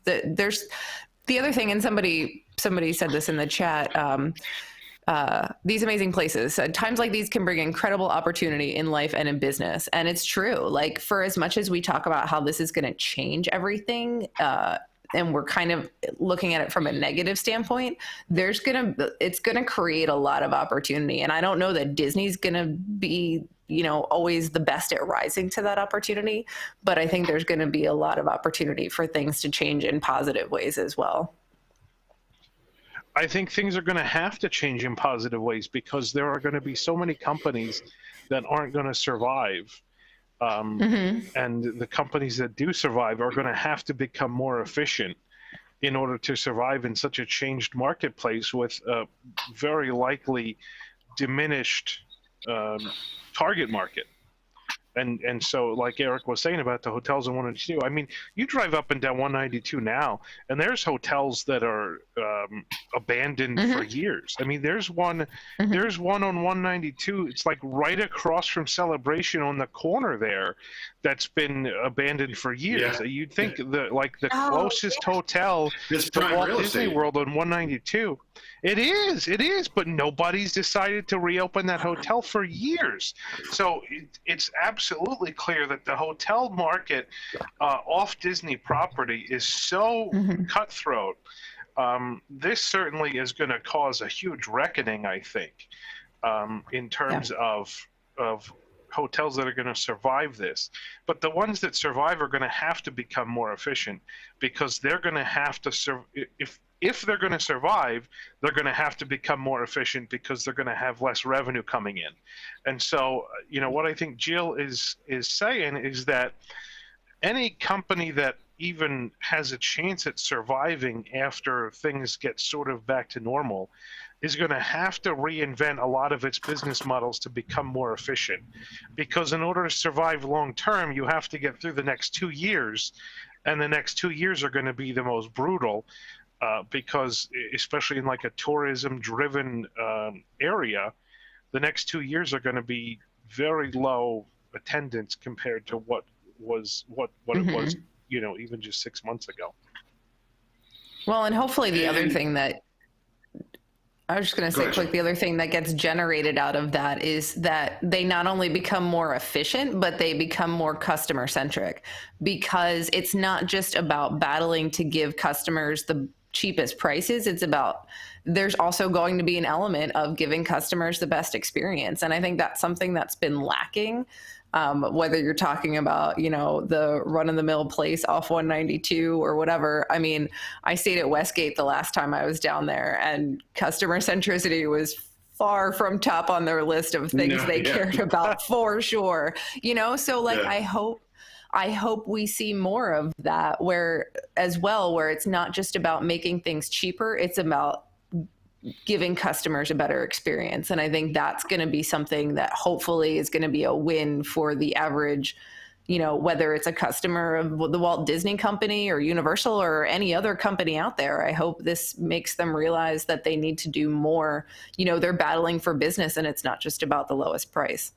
there's the other thing, and somebody said this in the chat, these amazing places, times like these can bring incredible opportunity in life and in business. And it's true. Like for as much as we talk about how this is going to change everything, and we're kind of looking at it from a negative standpoint, it's going to create a lot of opportunity. And I don't know that Disney's going to be, always the best at rising to that opportunity, but I think there's going to be a lot of opportunity for things to change in positive ways as well. I think things are going to have to change in positive ways, because there are going to be so many companies that aren't going to survive. And the companies that do survive are going to have to become more efficient in order to survive in such a changed marketplace with a very likely diminished target market. And so, like Eric was saying about the hotels in 192, I mean, you drive up and down 192 now, and there's hotels that are abandoned for years. I mean, there's one on 192. It's like right across from Celebration on the corner there, that's been abandoned for years. Yeah. You'd think that like the closest hotel to Walt Disney World on 192. It is, but nobody's decided to reopen that hotel for years. So it's absolutely clear that the hotel market off Disney property is so cutthroat. This certainly is going to cause a huge reckoning, I think, in terms of hotels that are going to survive this. But the ones that survive are going to have to become more efficient, because they're going to have to if they're going to survive, they're going to have to become more efficient, because they're going to have less revenue coming in. And so, what I think Jill is saying is that any company that even has a chance at surviving after things get sort of back to normal is going to have to reinvent a lot of its business models to become more efficient. Because in order to survive long term, you have to get through the next 2 years, and the next 2 years are going to be the most brutal. Because especially in like a tourism-driven area, the next 2 years are going to be very low attendance compared to what it was, even just 6 months ago. Well, and hopefully the other thing that I was just going to say quick, the other thing that gets generated out of that is that they not only become more efficient, but they become more customer centric, because it's not just about battling to give customers the cheapest prices. It's about, there's also going to be an element of giving customers the best experience. And I think that's something that's been lacking. Whether you're talking about, the run-of-the-mill place off 192 or whatever. I mean, I stayed at Westgate the last time I was down there, and customer centricity was far from top on their list of things they cared about, for sure. So I hope we see more of that, where it's not just about making things cheaper, it's about giving customers a better experience. And I think that's going to be something that hopefully is going to be a win for the average, whether it's a customer of the Walt Disney Company or Universal or any other company out there. I hope this makes them realize that they need to do more. They're battling for business, and it's not just about the lowest price.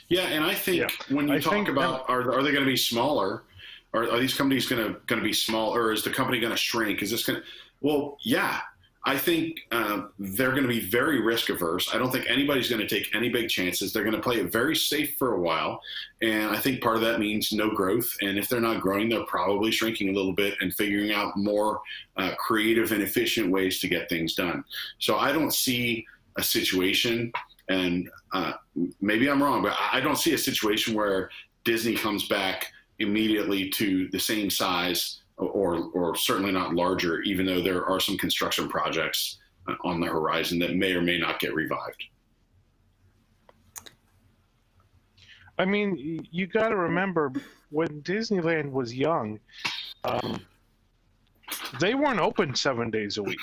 Yeah, and I think when you talk about are they going to be smaller? Are these companies going to be small, or is the company going to shrink? Is this going to? Well, yeah. I think they're going to be very risk averse. I don't think anybody's going to take any big chances. They're going to play it very safe for a while. And I think part of that means no growth. And if they're not growing, they're probably shrinking a little bit and figuring out more creative and efficient ways to get things done. So I don't see a situation, and maybe I'm wrong, but I don't see a situation where Disney comes back immediately to the same size, or certainly not larger, even though there are some construction projects on the horizon that may or may not get revived. I mean, you got to remember, when Disneyland was young, they weren't open 7 days a week.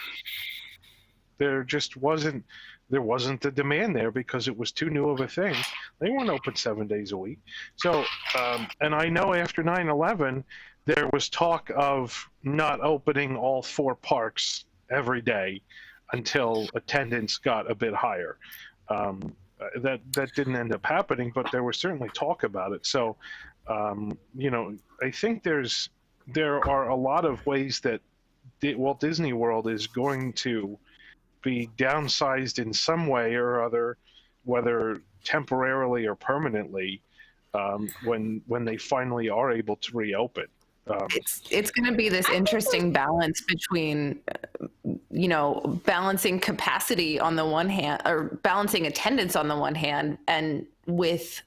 There just wasn't the demand there because it was too new of a thing. They weren't open 7 days a week. So, and I know after 9/11, there was talk of not opening all 4 parks every day until attendance got a bit higher. That didn't end up happening, but there was certainly talk about it. So, I think there are a lot of ways that Walt Disney World is going to be downsized in some way or other, whether temporarily or permanently, when they finally are able to reopen. It's going to be this interesting balance between, balancing capacity on the one hand, or balancing attendance on the one hand, and with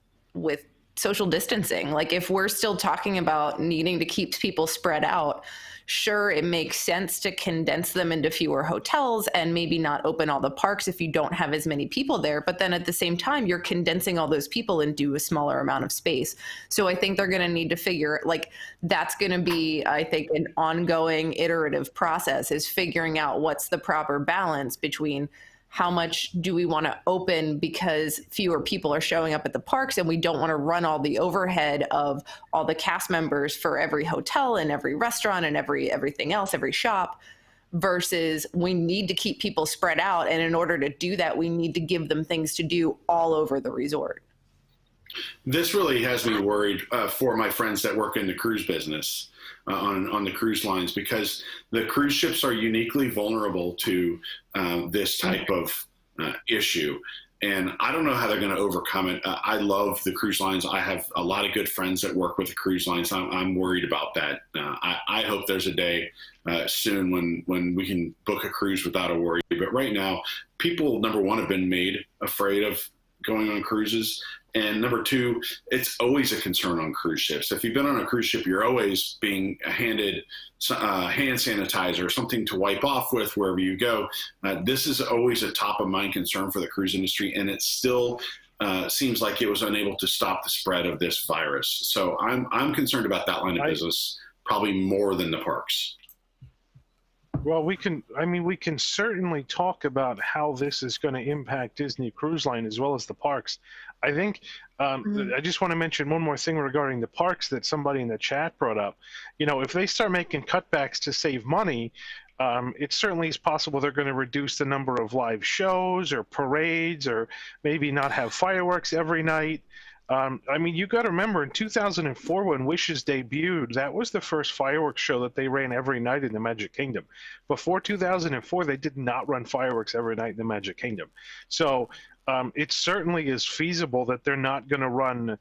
social distancing. Like, if we're still talking about needing to keep people spread out, sure, it makes sense to condense them into fewer hotels and maybe not open all the parks if you don't have as many people there. But then at the same time, you're condensing all those people into a smaller amount of space. So I think they're going to need to figure, that's going to be, I think, an ongoing iterative process, is figuring out what's the proper balance between how much do we want to open because fewer people are showing up at the parks, and we don't want to run all the overhead of all the cast members for every hotel and every restaurant and everything else, every shop, versus we need to keep people spread out. And in order to do that, we need to give them things to do all over the resort. This really has me worried for my friends that work in the cruise business. On the cruise lines, because the cruise ships are uniquely vulnerable to this type of issue. And I don't know how they're going to overcome it. I love the cruise lines. I have a lot of good friends that work with the cruise lines. I'm worried about that. I hope there's a day soon when we can book a cruise without a worry. But right now, people, number one, have been made afraid of going on cruises. And number two, it's always a concern on cruise ships. If you've been on a cruise ship, you're always being handed hand sanitizer, something to wipe off with wherever you go. This is always a top of mind concern for the cruise industry, and it still seems like it was unable to stop the spread of this virus. So I'm concerned about that line of business probably more than the parks. Well, we can certainly talk about how this is going to impact Disney Cruise Line as well as the parks. I think I just want to mention one more thing regarding the parks that somebody in the chat brought up. If they start making cutbacks to save money, it certainly is possible they're going to reduce the number of live shows or parades, or maybe not have fireworks every night. You got to remember, in 2004, when Wishes debuted, that was the first fireworks show that they ran every night in the Magic Kingdom. Before 2004, they did not run fireworks every night in the Magic Kingdom. So it certainly is feasible that they're not going to run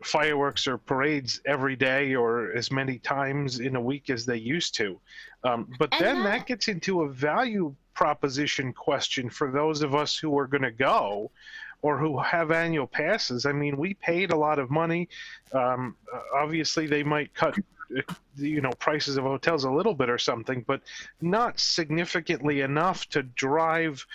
fireworks or parades every day or as many times in a week as they used to. But And then that gets into a value proposition question for those of us who are going to go or who have annual passes. I mean, we paid a lot of money. Obviously, they might cut prices of hotels a little bit or something, but not significantly enough to drive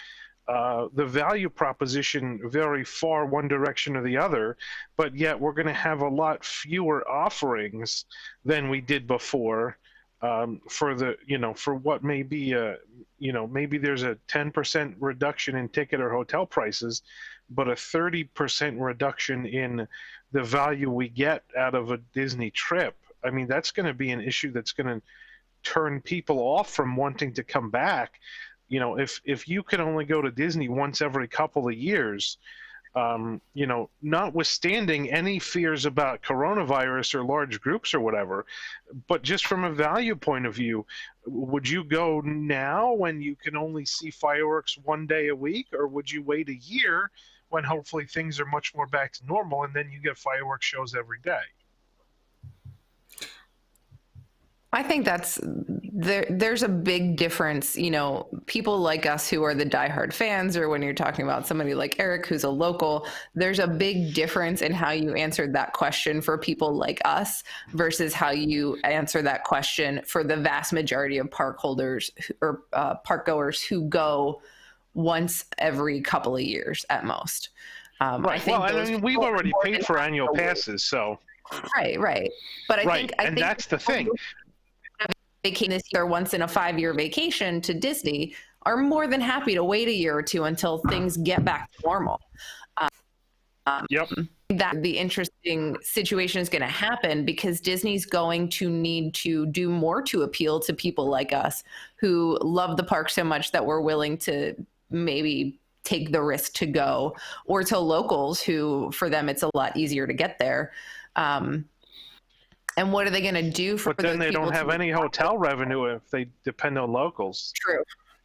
the value proposition very far one direction or the other. But yet we're going to have a lot fewer offerings than we did before, for the for what may be maybe there's a 10% reduction in ticket or hotel prices, but a 30% reduction in the value we get out of a Disney trip. I mean, that's going to be an issue that's going to turn people off from wanting to come back. If you can only go to Disney once every couple of years, notwithstanding any fears about coronavirus or large groups or whatever, but just from a value point of view, would you go now when you can only see fireworks one day a week, or would you wait a year when hopefully things are much more back to normal and then you get fireworks shows every day? I think there's a big difference, people like us who are the diehard fans, or when you're talking about somebody like Eric, who's a local, there's a big difference in how you answered that question for people like us versus how you answer that question for the vast majority of park holders or park goers who go once every couple of years at most. Right. Well, I mean, we've already paid for annual passes, so. Right. But I think that's the thing. Vacation this year, once in a 5-year vacation to Disney, are more than happy to wait a year or two until things get back to normal. Yep. That the interesting situation is going to happen because Disney's going to need to do more to appeal to people like us who love the park so much that we're willing to maybe take the risk to go, or to locals who, for them, it's a lot easier to get there. And what are they going to do for? But then they don't have any hotel revenue if they depend on locals.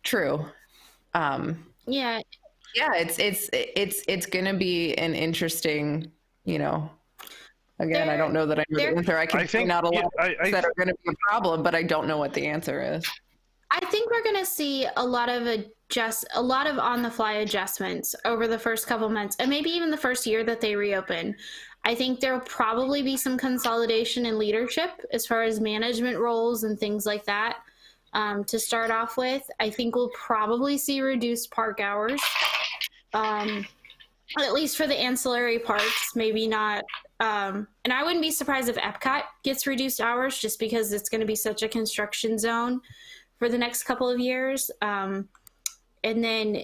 True. Yeah. It's going to be an interesting, Again, I don't know that I know the answer. I can point out a lot of things that are going to be a problem, but I don't know what the answer is. I think we're going to see a lot of on-the-fly adjustments over the first couple months, and maybe even the first year that they reopen. I think there will probably be some consolidation in leadership as far as management roles and things like that. To start off with, I think we'll probably see reduced park hours, at least for the ancillary parks, maybe not. And I wouldn't be surprised if Epcot gets reduced hours, just because it's going to be such a construction zone for the next couple of years. And then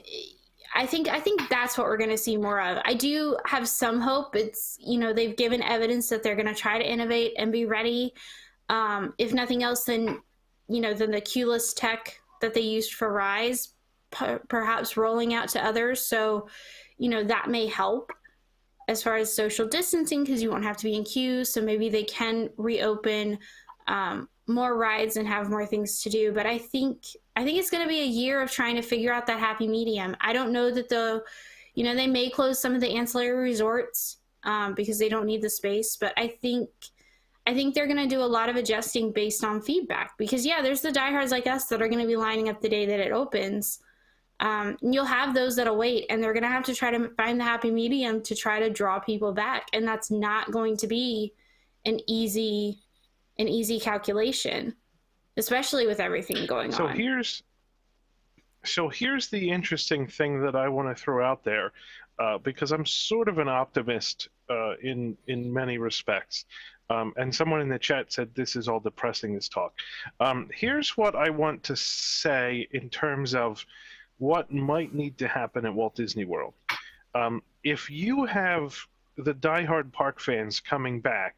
I think that's what we're going to see more of. I do have some hope. It's, they've given evidence that they're going to try to innovate and be ready. If nothing else, then the keyless tech that they used for Rise, perhaps rolling out to others. So, that may help as far as social distancing, because you won't have to be in queues. So maybe they can reopen more rides and have more things to do. But I think it's going to be a year of trying to figure out that happy medium. I don't know that they may close some of the ancillary resorts because they don't need the space. But I think they're going to do a lot of adjusting based on feedback, because there's the diehards like us that are going to be lining up the day that it opens. You'll have those that'll wait, and they're going to have to try to find the happy medium to try to draw people back. And that's not going to be an easy calculation, especially with everything going on. Here's the interesting thing that I want to throw out there, because I'm sort of an optimist in many respects. And someone in the chat said this is all depressing, this talk. Here's what I want to say in terms of what might need to happen at Walt Disney World. If you have the diehard park fans coming back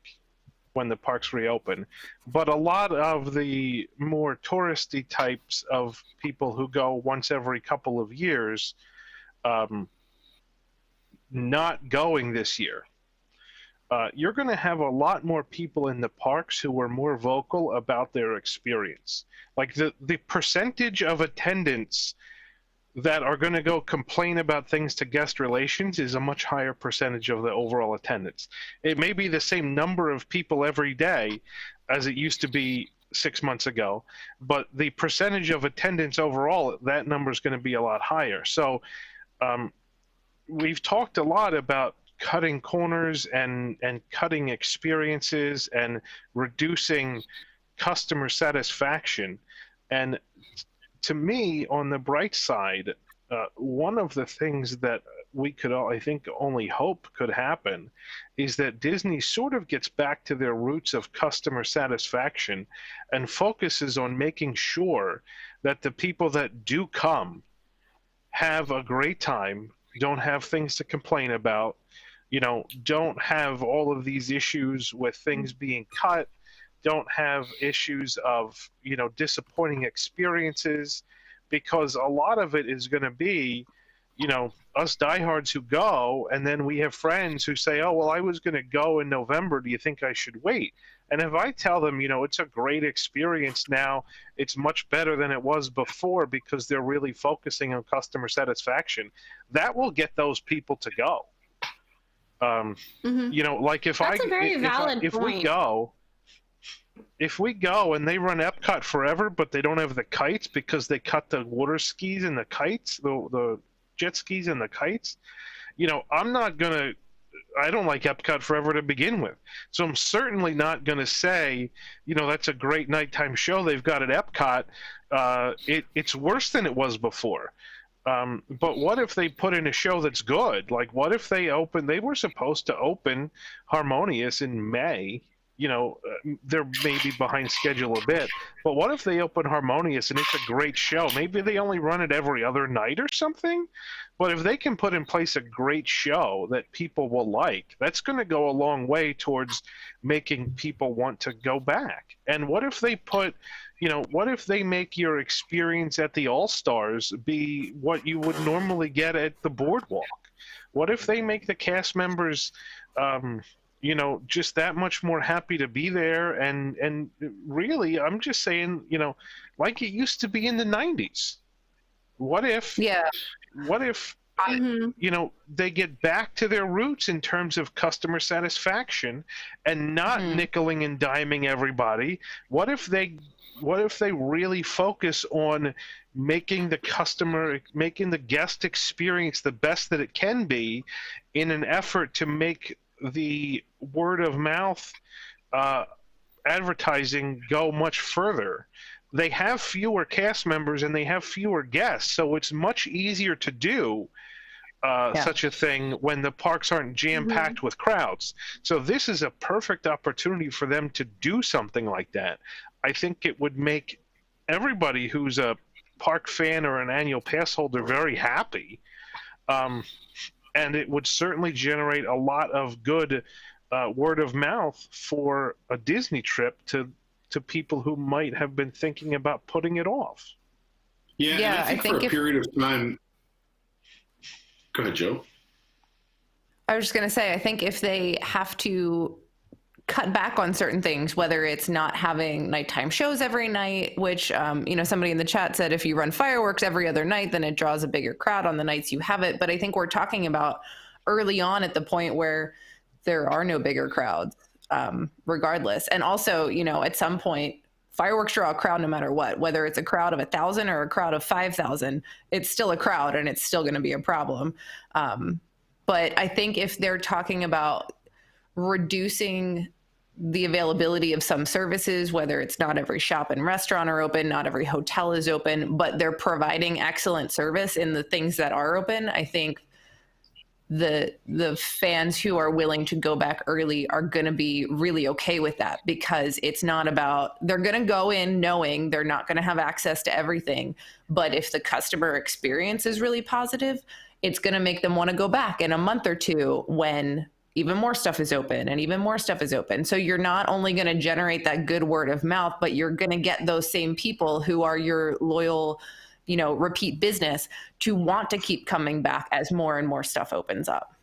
when the parks reopen, but a lot of the more touristy types of people who go once every couple of years not going this year, you're going to have a lot more people in the parks who are more vocal about their experience. Like the percentage of attendance that are going to go complain about things to guest relations is a much higher percentage of the overall attendance. It may be the same number of people every day as it used to be 6 months ago, but the percentage of attendance overall, that number is going to be a lot higher. So we've talked a lot about cutting corners and cutting experiences and reducing customer satisfaction. And to me, on the bright side, one of the things that we could, I think, only hope could happen is that Disney sort of gets back to their roots of customer satisfaction and focuses on making sure that the people that do come have a great time, don't have things to complain about, don't have all of these issues with things being cut, don't have issues of, disappointing experiences, because a lot of it is going to be, us diehards who go, and then we have friends who say, oh, well, I was going to go in November. Do you think I should wait? And if I tell them, it's a great experience now, it's much better than it was before because they're really focusing on customer satisfaction, that will get those people to go. Like if That's a very valid point. If we go and they run Epcot forever, but they don't have the kites because they cut the water skis and the kites, the jet skis and the kites, I don't like Epcot forever to begin with. So I'm certainly not going to say, that's a great nighttime show they've got at Epcot. It's worse than it was before. But what if they put in a show that's good? Like, what if they were supposed to open Harmonious in May. They're maybe behind schedule a bit, but what if they open Harmonious and it's a great show? Maybe they only run it every other night or something, but if they can put in place a great show that people will like, that's going to go a long way towards making people want to go back. And what if they what if they make your experience at the All-Stars be what you would normally get at the Boardwalk? What if they make the cast members just that much more happy to be there, and really, I'm just saying, like it used to be in the 90s. What if they get back to their roots in terms of customer satisfaction and not nickeling and diming everybody? What if they really focus on making the guest experience the best that it can be, in an effort to make the word of mouth advertising go much further? They have fewer cast members and they have fewer guests, so it's much easier to do such a thing when the parks aren't jam-packed with crowds. So this is a perfect opportunity for them to do something like that. I think it would make everybody who's a park fan or an annual pass holder very happy. And it would certainly generate a lot of good word of mouth for a Disney trip to people who might have been thinking about putting it off. Yeah, and I think for a period of time. Go ahead, Joe. I was just going to say, I think if they have to cut back on certain things, whether it's not having nighttime shows every night, which, somebody in the chat said if you run fireworks every other night, then it draws a bigger crowd on the nights you have it. But I think we're talking about early on at the point where there are no bigger crowds, regardless. And also, at some point, fireworks draw a crowd no matter what, whether it's a crowd of 1,000 or a crowd of 5,000, it's still a crowd and it's still going to be a problem. But I think if they're talking about reducing the availability of some services, whether it's not every shop and restaurant are open, not every hotel is open, but they're providing excellent service in the things that are open, I think the fans who are willing to go back early are going to be really okay with that, because it's not about, they're going to go in knowing they're not going to have access to everything. But if the customer experience is really positive, it's going to make them want to go back in a month or two when even more stuff is open and even more stuff is open. So you're not only going to generate that good word of mouth, but you're going to get those same people who are your loyal, repeat business to want to keep coming back as more and more stuff opens up.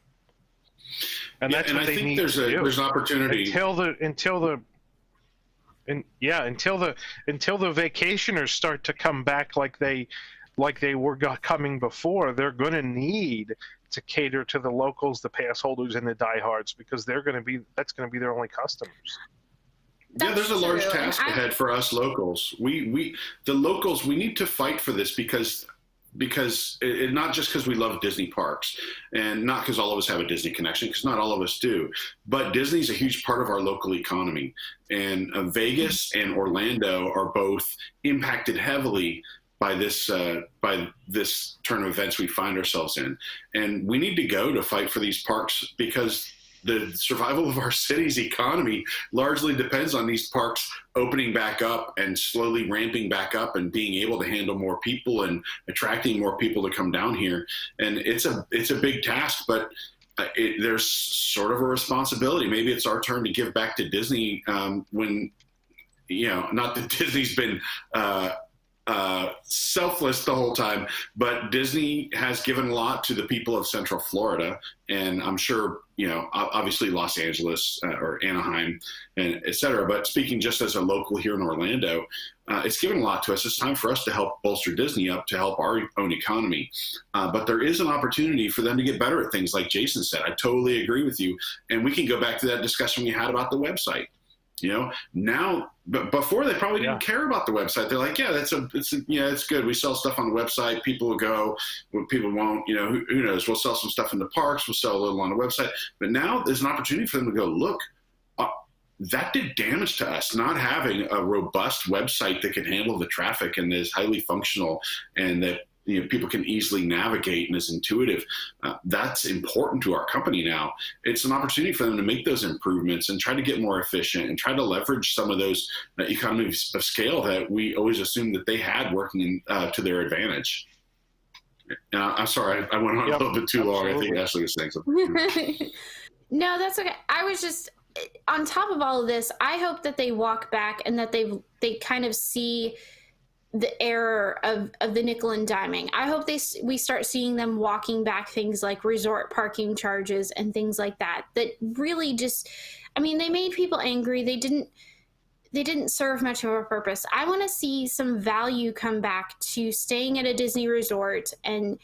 And that's what they need to do. There's an opportunity until the vacationers start to come back like they like they were coming before. They're going to need to cater to the locals, the pass holders, and the diehards, because that's going to be their only customers. Yeah, there's a large task ahead for us locals. The locals, we need to fight for this because not just because we love Disney parks and not because all of us have a Disney connection, because not all of us do, but Disney's a huge part of our local economy. And Vegas and Orlando are both impacted heavily by this turn of events we find ourselves in. And we need to go to fight for these parks, because the survival of our city's economy largely depends on these parks opening back up and slowly ramping back up and being able to handle more people and attracting more people to come down here. And it's a big task, but there's sort of a responsibility. Maybe it's our turn to give back to Disney when, not that Disney's been selfless the whole time, but Disney has given a lot to the people of Central Florida, and I'm sure obviously Los Angeles or Anaheim and et cetera. But speaking just as a local here in Orlando, it's given a lot to us. It's time for us to help bolster Disney up to help our own economy. But there is an opportunity for them to get better at things, like Jason said. I totally agree with you, and we can go back to that discussion we had about the website. Now, but before they probably didn't care about the website. They're like, it's good. We sell stuff on the website. People will go, people won't, who knows? We'll sell some stuff in the parks. We'll sell a little on the website. But now there's an opportunity for them to go, look, that did damage to us, not having a robust website that can handle the traffic and is highly functional and that people can easily navigate and is intuitive. That's important to our company now. It's an opportunity for them to make those improvements and try to get more efficient and try to leverage some of those economies of scale that we always assumed that they had working to their advantage. I'm sorry, I went on a little bit too long. I think Ashley was saying something. No, that's okay. I was just, on top of all of this, I hope that they walk back and that they kind of see the error of the nickel and diming. I hope we start seeing them walking back things like resort parking charges and things like that really just, they made people angry. They didn't serve much of a purpose. I want to see some value come back to staying at a Disney resort and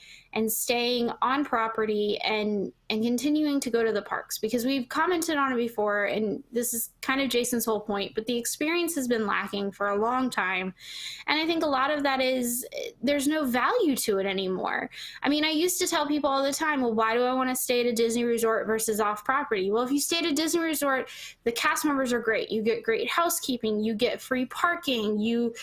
staying on property and continuing to go to the parks, because we've commented on it before, and this is kind of Jason's whole point, but the experience has been lacking for a long time. And I think a lot of that is there's no value to it anymore. I used to tell people all the time, well, why do I want to stay at a Disney resort versus off property? Well, if you stay at a Disney resort, the cast members are great. You get great housekeeping, you get free parking, you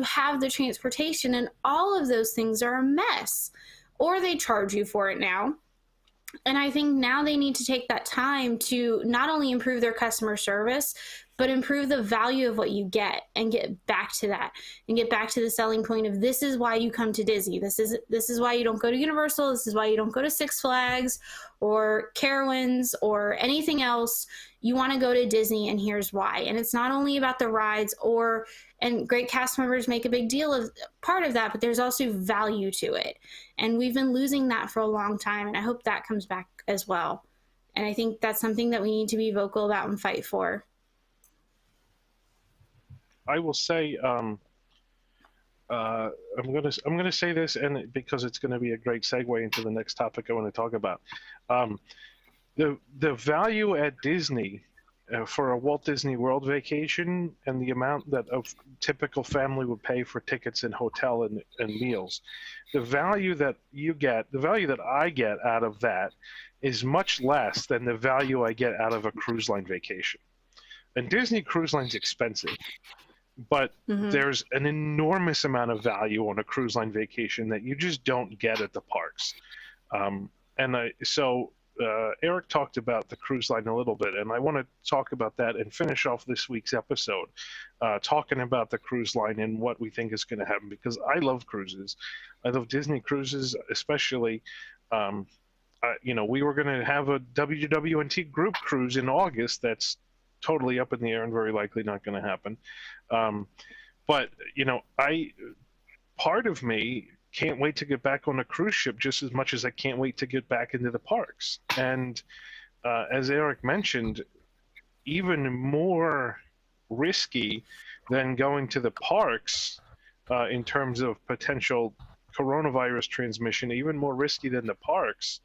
have the transportation, and all of those things are a mess. Or they charge you for it now. And I think now they need to take that time to not only improve their customer service, but improve the value of what you get and get back to that and get back to the selling point of this is why you come to Disney. This is why you don't go to Universal. This is why you don't go to Six Flags or Carowinds or anything else. You want to go to Disney, and here's why. And it's not only about the rides and great cast members make a big deal of part of that, but there's also value to it. And we've been losing that for a long time, and I hope that comes back as well. And I think that's something that we need to be vocal about and fight for. I will say, I'm gonna say this, and because it's going to be a great segue into the next topic I want to talk about. The value at Disney for a Walt Disney World vacation and the amount that a typical family would pay for tickets and hotel and meals, the value that I get out of that is much less than the value I get out of a cruise line vacation. And Disney Cruise Line's expensive, but there's an enormous amount of value on a cruise line vacation that you just don't get at the parks. Eric talked about the cruise line a little bit, and I want to talk about that and finish off this week's episode talking about the cruise line and what we think is going to happen, because I love cruises. I love Disney cruises, especially. We were going to have a WWNT group cruise in August that's totally up in the air and very likely not going to happen. But part of me can't wait to get back on a cruise ship just as much as I can't wait to get back into the parks. And as Eric mentioned, even more risky than going to the parks in terms of potential coronavirus transmission, even more risky than the parks,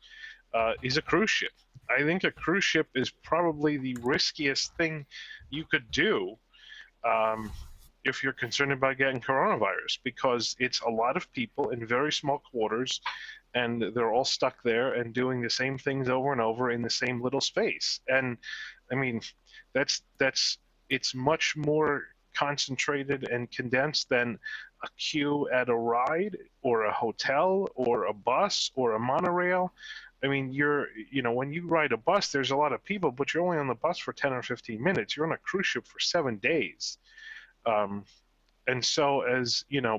is a cruise ship. I think a cruise ship is probably the riskiest thing you could do if you're concerned about getting coronavirus, because it's a lot of people in very small quarters, and they're all stuck there and doing the same things over and over in the same little space. And I mean, it's much more concentrated and condensed than a queue at a ride or a hotel or a bus or a monorail. I mean, when you ride a bus, there's a lot of people, but you're only on the bus for 10 or 15 minutes. You're on a cruise ship for 7 days. And so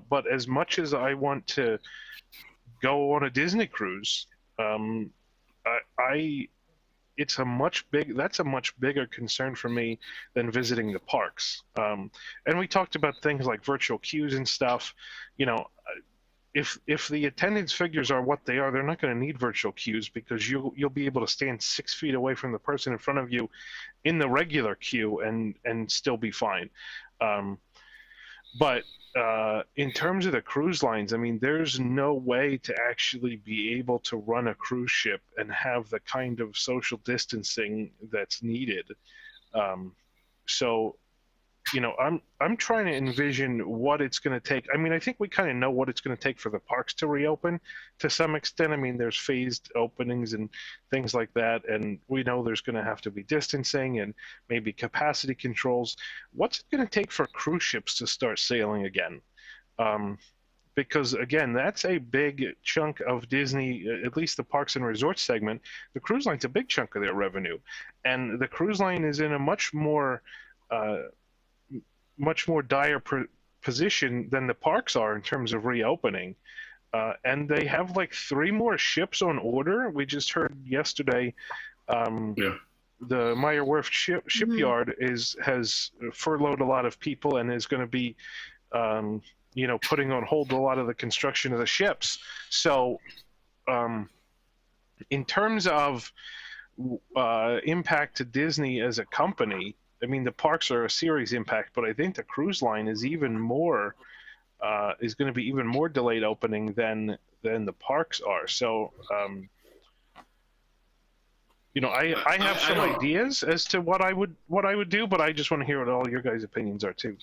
but as much as I want to go on a Disney cruise, that's a much bigger concern for me than visiting the parks. And we talked about things like virtual queues and stuff. If the attendance figures are what they are, they're not going to need virtual queues, because you'll be able to stand 6 feet away from the person in front of you in the regular queue and still be fine. But in terms of the cruise lines, I mean, there's no way to actually be able to run a cruise ship and have the kind of social distancing that's needed. So, I'm trying to envision what it's going to take. I mean, I think we kind of know what it's going to take for the parks to reopen to some extent. I mean, there's phased openings and things like that, and we know there's going to have to be distancing and maybe capacity controls. What's it going to take for cruise ships to start sailing again? Because, again, that's a big chunk of Disney, at least the parks and resorts segment. The cruise line's a big chunk of their revenue, and the cruise line is in a much more dire position than the parks are in terms of reopening. And they have like 3 more ships on order. We just heard yesterday the Meyer Werft shipyard has furloughed a lot of people and is going to be putting on hold a lot of the construction of the ships. So in terms of impact to Disney as a company, I mean, the parks are a series impact, but I think the cruise line is even more is going to be even more delayed opening than the parks are. So, I have some ideas as to what I would do, but I just want to hear what all your guys' opinions are too.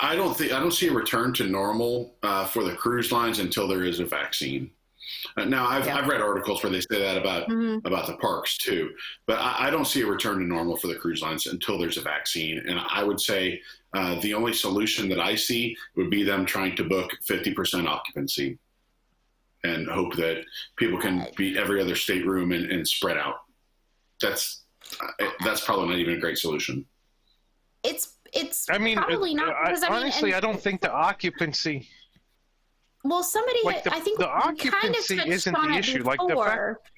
I don't see a return to normal for the cruise lines until there is a vaccine. Now, I've read articles where they say that about the parks too, but I don't see a return to normal for the cruise lines until there's a vaccine. And I would say the only solution that I see would be them trying to book 50% occupancy and hope that people can be every other stateroom and spread out. That's probably not even a great solution. It's probably not. Because, honestly, I don't think the occupancy. Well, somebody, I think the occupancy kind of isn't the issue. Before, like the fact,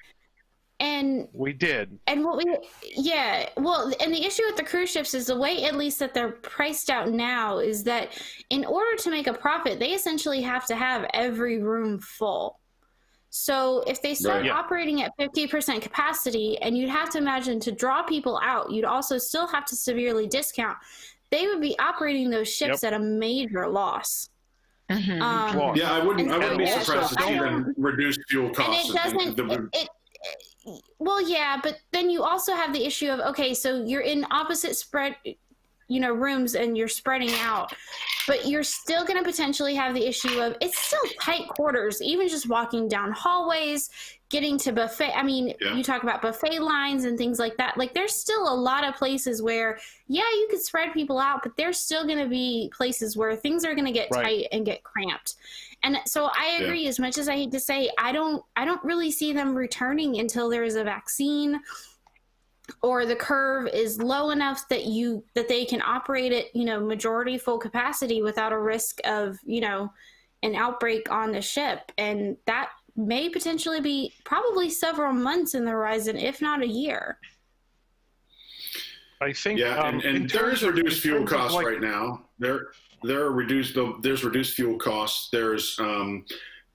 and we did. And and the issue with the cruise ships is the way, at least that they're priced out now, is that in order to make a profit, they essentially have to have every room full. So if they start operating at 50% capacity, and you'd have to imagine to draw people out, you'd also still have to severely discount. They would be operating those ships at a major loss. Mm-hmm. I wouldn't be surprised to see them reduce fuel costs. And it doesn't. But then you also have the issue of, okay, so you're in opposite spread, rooms, and you're spreading out, but you're still going to potentially have the issue of it's still tight quarters, even just walking down hallways, getting to buffet. I mean, you talk about buffet lines and things like that. Like, there's still a lot of places where, you could spread people out, but there's still going to be places where things are going to get tight and get cramped. And so I agree, as much as I hate to say, I don't really see them returning until there is a vaccine or the curve is low enough that they can operate at, majority full capacity without a risk of, an outbreak on the ship. And that may potentially be probably several months in the horizon, if not a year. I think, and there's reduced fuel costs right now. There's reduced fuel costs. There's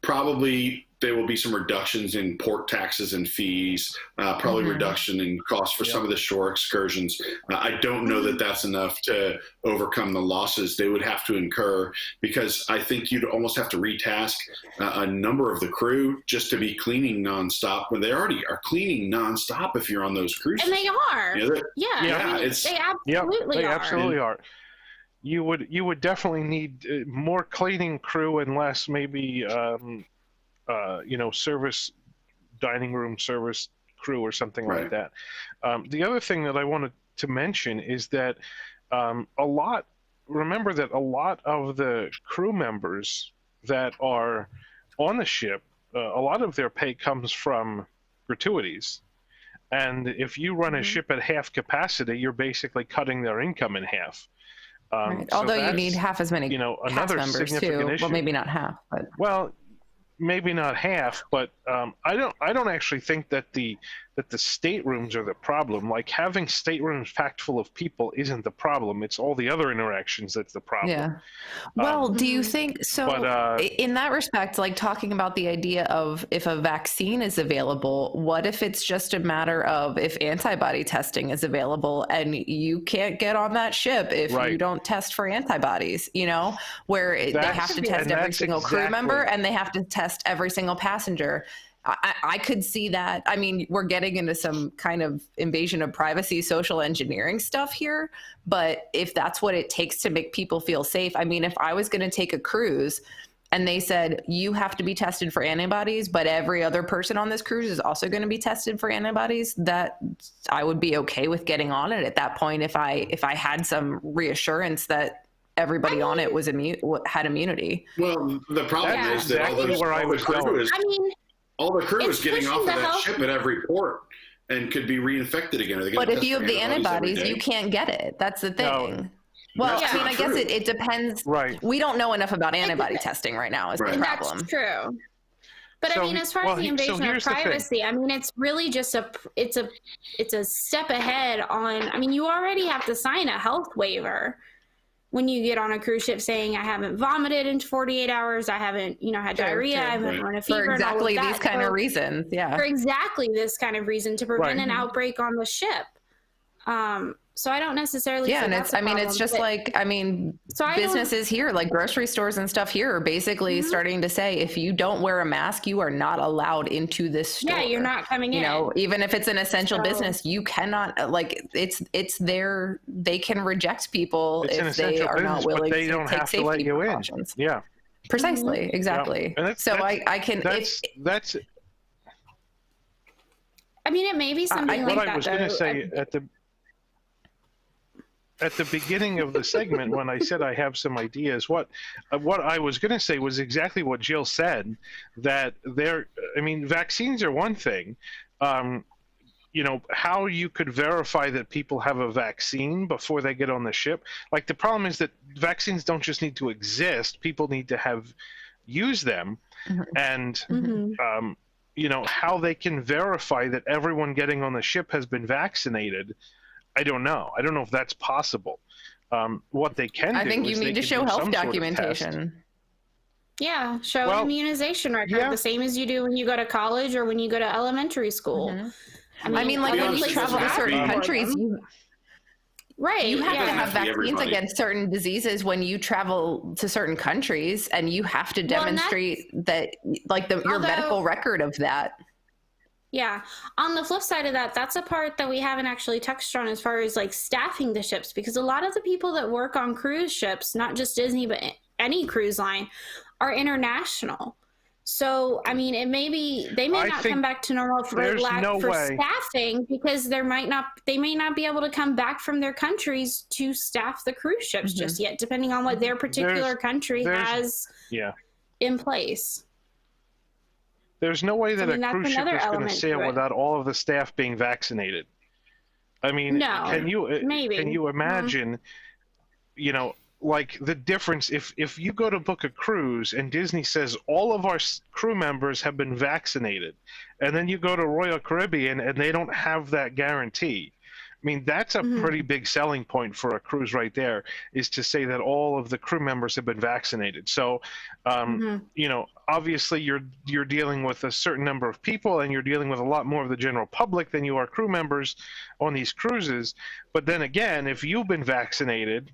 Probably there will be some reductions in port taxes and fees, probably reduction in costs for some of the shore excursions. I don't know that that's enough to overcome the losses they would have to incur, because I think you'd almost have to retask a number of the crew just to be cleaning nonstop when they already are cleaning nonstop if you're on those cruises. And they are. You know, yeah, I mean, they absolutely are. Absolutely are. You would definitely need more cleaning crew and less maybe service dining room service crew or something like that. The other thing that I wanted to mention is that remember that a lot of the crew members that are on the ship, a lot of their pay comes from gratuities. And if you run a ship at half capacity, you're basically cutting their income in half. Although you need half as many cast members too. Issue. Well, maybe not half, but maybe not half, but I don't actually think that the staterooms are the problem. Like, having staterooms packed full of people isn't the problem. It's all the other interactions that's the problem. Yeah. Well, do you think so? But, in that respect, like talking about the idea of if a vaccine is available, what if it's just a matter of if antibody testing is available and you can't get on that ship if you don't test for antibodies, where they have to test every single crew member and they have to test every single passenger. I could see that. I mean, we're getting into some kind of invasion of privacy, social engineering stuff here. But if that's what it takes to make people feel safe, I mean, if I was going to take a cruise and they said, you have to be tested for antibodies, but every other person on this cruise is also going to be tested for antibodies, that I would be okay with getting on it at that point if I had some reassurance that everybody on it was had immunity. Well, the problem is that all the crew is getting off of that ship at every port and could be reinfected again. But if you have the antibodies, you can't get it. That's the thing. No. Well, I mean, I guess it depends. Right. We don't know enough about antibody testing right now is the problem. That's true. But I mean, as far as the invasion of privacy, I mean, it's really just it's a step ahead on, I mean, you already have to sign a health waiver when you get on a cruise ship saying, I haven't vomited in 48 hours, I haven't, had diarrhea, I haven't run a fever. For exactly these kind of reasons, For exactly this kind of reason, to prevent an outbreak on the ship. So I don't necessarily Yeah, and it's, I mean, it's just like, I mean, businesses here, like grocery stores and stuff here are basically starting to say, if you don't wear a mask, you are not allowed into this store. Yeah, you're not coming in. Even if it's an essential business, you cannot, like, it's their, they can reject people if they are not willing they don't to take have to let you precautions. in. Yeah. Precisely, exactly. Yeah. So I can, that's I mean, it may be something like that. What I was going to say at the beginning of the segment, when I said I have some ideas, what I was going to say was exactly what Jill said, that vaccines are one thing. How you could verify that people have a vaccine before they get on the ship. Like, the problem is that vaccines don't just need to exist. People need to use them. And, how they can verify that everyone getting on the ship has been vaccinated, I don't know. I don't know if that's possible. What they can do I think you need to show health documentation. Yeah, show immunization record, the same as you do when you go to college or when you go to elementary school. I mean, like when you travel to certain countries, you have to have vaccines against certain diseases when you travel to certain countries, and you have to demonstrate that, like, your medical record of that. Yeah. On the flip side of that, that's a part that we haven't actually touched on as far as like staffing the ships, because a lot of the people that work on cruise ships, not just Disney, but any cruise line, are international. So, I mean, they may not come back to normal for staffing, because they may not be able to come back from their countries to staff the cruise ships just yet, depending on what their particular country has in place. There's no way that a cruise ship is going to sail without all of the staff being vaccinated. I mean, can you imagine, like the difference if you go to book a cruise and Disney says all of our crew members have been vaccinated, and then you go to Royal Caribbean and they don't have that guarantee. mean, that's a pretty big selling point for a cruise right there, is to say that all of the crew members have been vaccinated. So, you know, obviously you're dealing with a certain number of people, and you're dealing with a lot more of the general public than you are crew members on these cruises. But then again, if you've been vaccinated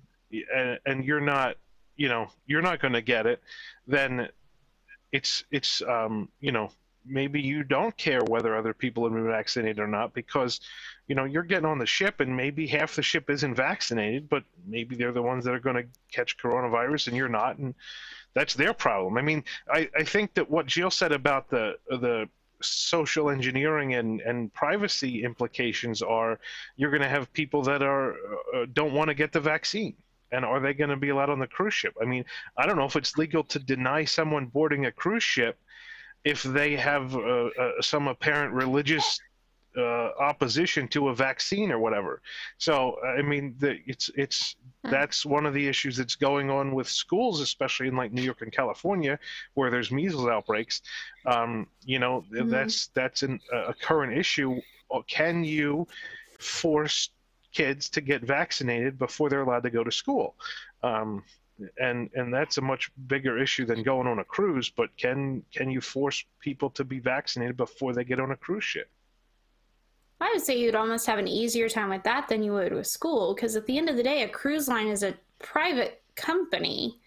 and you're not, you know, you're not going to get it, then it's you know, maybe you don't care whether other people have been vaccinated or not, because, you know, you're getting on the ship and maybe half the ship isn't vaccinated, but maybe they're the ones that are going to catch coronavirus and you're not, and that's their problem. I mean, I think that what Jill said about the social engineering and privacy implications are, you're going to have people that are don't want to get the vaccine. And are they going to be allowed on the cruise ship? I mean, I don't know if it's legal to deny someone boarding a cruise ship if they have some apparent religious opposition to a vaccine or whatever. So, I mean, that's one of the issues that's going on with schools, especially in like New York and California, where there's measles outbreaks. You know, that's a current issue. Can you force kids to get vaccinated before they're allowed to go to school? And that's a much bigger issue than going on a cruise. But can you force people to be vaccinated before they get on a cruise ship? I would say you'd almost have an easier time with that than you would with school, because at the end of the day, a cruise line is a private company,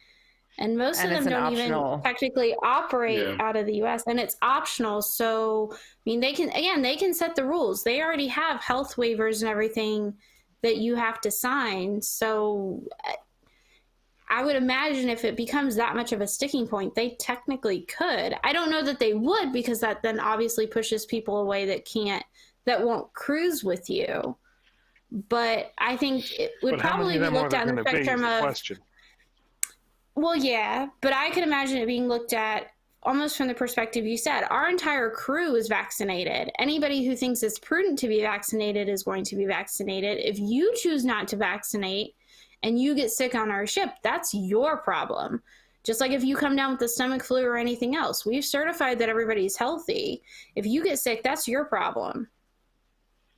and most of them don't even technically operate out of the U.S., and it's optional. So, I mean, they can set the rules. They already have health waivers and everything that you have to sign. So I would imagine if it becomes that much of a sticking point, they technically could. I don't know that they would, because that then obviously pushes people away that won't cruise with you. But I think it would probably be looked at in the spectrum of, well, yeah, but I could imagine it being looked at almost from the perspective you said. Our entire crew is vaccinated. Anybody who thinks it's prudent to be vaccinated is going to be vaccinated. If you choose not to vaccinate and you get sick on our ship, that's your problem. Just like if you come down with the stomach flu or anything else, we've certified that everybody's healthy. If you get sick, that's your problem.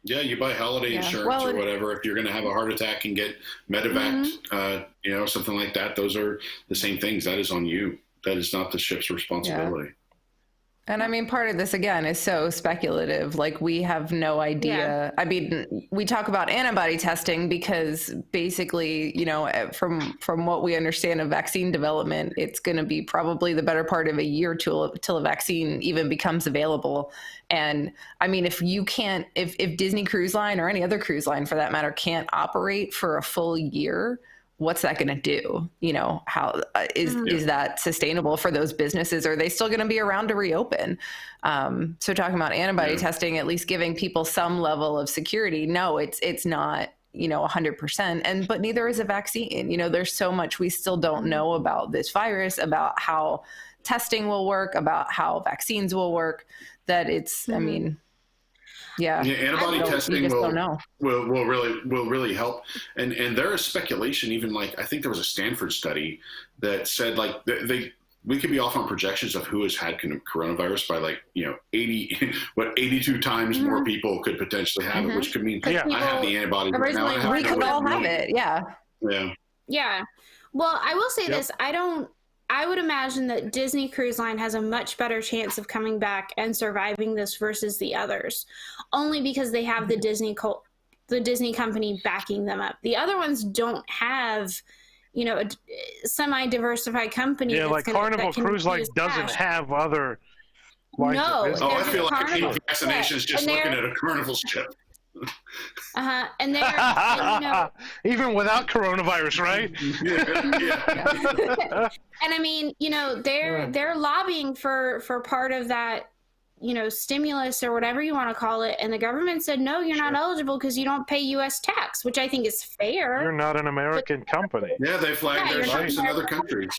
Yeah, you buy holiday insurance or whatever. If you're going to have a heart attack and get medevac, you know, something like that, those are the same things. That is on you. That is not the ship's responsibility. Yeah. And I mean, part of this, again, is so speculative. Like, we have no idea. I mean, we talk about antibody testing because basically, you know, from what we understand of vaccine development, it's going to be probably the better part of a year till a vaccine even becomes available. And I mean, if Disney Cruise Line or any other cruise line for that matter can't operate for a full year, what's that going to do? You know, how is that sustainable for those businesses? Are they still going to be around to reopen? So talking about antibody testing, at least giving people some level of security. No, it's not, you know, 100%. But neither is a vaccine. You know, there's so much we still don't know about this virus, about how testing will work, about how vaccines will work, that it's, I mean, antibody testing will really help. And there is speculation, even like, I think there was a Stanford study that said like we could be off on projections of who has had coronavirus by like, you know, 82 times more people could potentially have it, which could mean I have the antibody right now. We could all have it. Yeah. Well, I will say this. I would imagine that Disney Cruise Line has a much better chance of coming back and surviving this versus the others, only because they have the Disney company backing them up. The other ones don't have, you know, a semi-diversified company. Yeah, like Carnival Cruise Line doesn't have other lines of business. I feel like vaccinations just looking at a Carnival ship. And they're, and, you know, even without coronavirus, right? And I mean, you know, they're lobbying for part of that, you know, stimulus or whatever you want to call it, and the government said no, you're not eligible because you don't pay U.S. tax, which I think is fair. You're not an American company. Yeah, they flag their ships in other countries.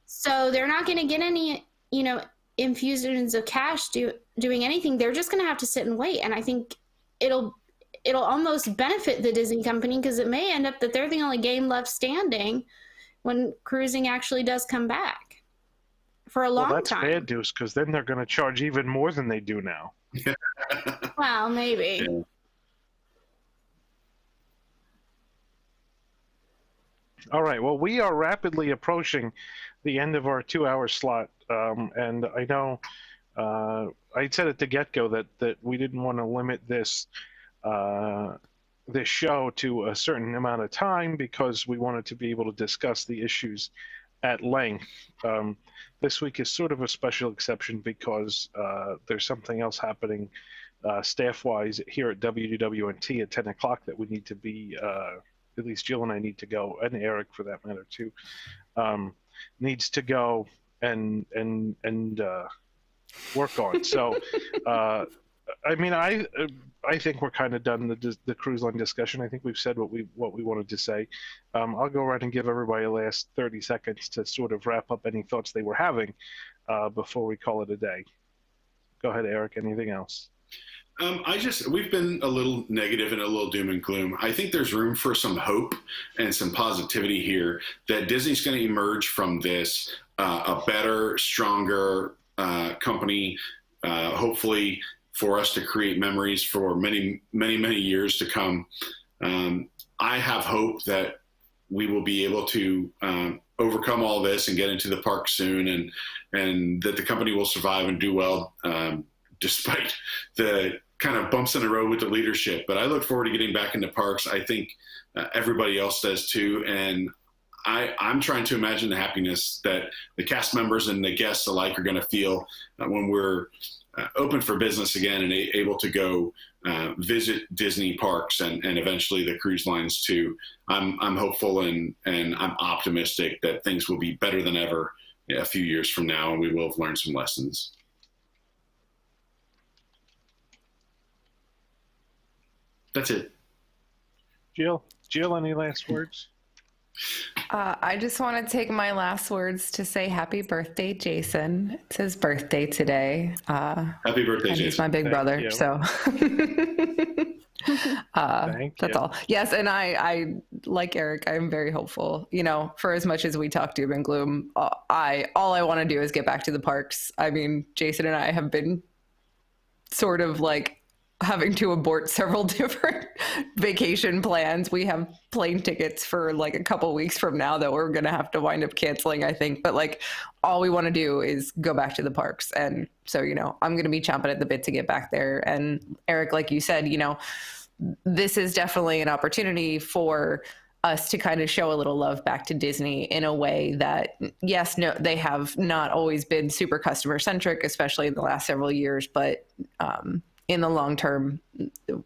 So they're not going to get any, you know, infusions of cash doing anything. They're just going to have to sit and wait. And I think it'll almost benefit the Disney company, because it may end up that they're the only game left standing when cruising actually does come back for a long time. That's bad news, because then they're going to charge even more than they do now. Well, maybe. All right. Well, we are rapidly approaching the end of our 2-hour slot, and I know I said at the get-go that we didn't want to limit uh, this show to a certain amount of time because we wanted to be able to discuss the issues at length. This week is sort of a special exception because there's something else happening staff-wise here at WDWNT at 10 o'clock that we need to be, at least Jill and I need to go, and Eric for that matter too, needs to go and work on. So, I mean, I think we're kind of done the cruise line discussion. I think we've said what we wanted to say. I'll go around and give everybody a last 30 seconds to sort of wrap up any thoughts they were having before we call it a day. Go ahead, Eric. Anything else? We've been a little negative and a little doom and gloom. I think there's room for some hope and some positivity here that Disney's going to emerge from this a better, stronger company, hopefully for us to create memories for many, many, many years to come. I have hope that we will be able to overcome all this and get into the park soon, and that the company will survive and do well despite the kind of bumps in the road with the leadership. But I look forward to getting back into parks. I think everybody else does too. And I'm trying to imagine the happiness that the cast members and the guests alike are going to feel when we're open for business again and able to go visit Disney parks and eventually the cruise lines too. I'm hopeful and I'm optimistic that things will be better than ever a few years from now, and we will have learned some lessons. That's it. Jill, any last words? I just want to take my last words to say happy birthday, Jason. It's his birthday today. Happy birthday, Jason. He's my big brother, you. so that's all. Yes, and I like Eric. I'm very hopeful. You know, for as much as we talk doom and gloom, all I want to do is get back to the parks. I mean, Jason and I have been sort of like having to abort several different vacation plans. We have plane tickets for like a couple weeks from now that we're going to have to wind up canceling, I think. But like all we want to do is go back to the parks. And so, you know, I'm going to be chomping at the bit to get back there. And Eric, like you said, you know, this is definitely an opportunity for us to kind of show a little love back to Disney in a way that, yes, no, they have not always been super customer centric, especially in the last several years. But, in the long term,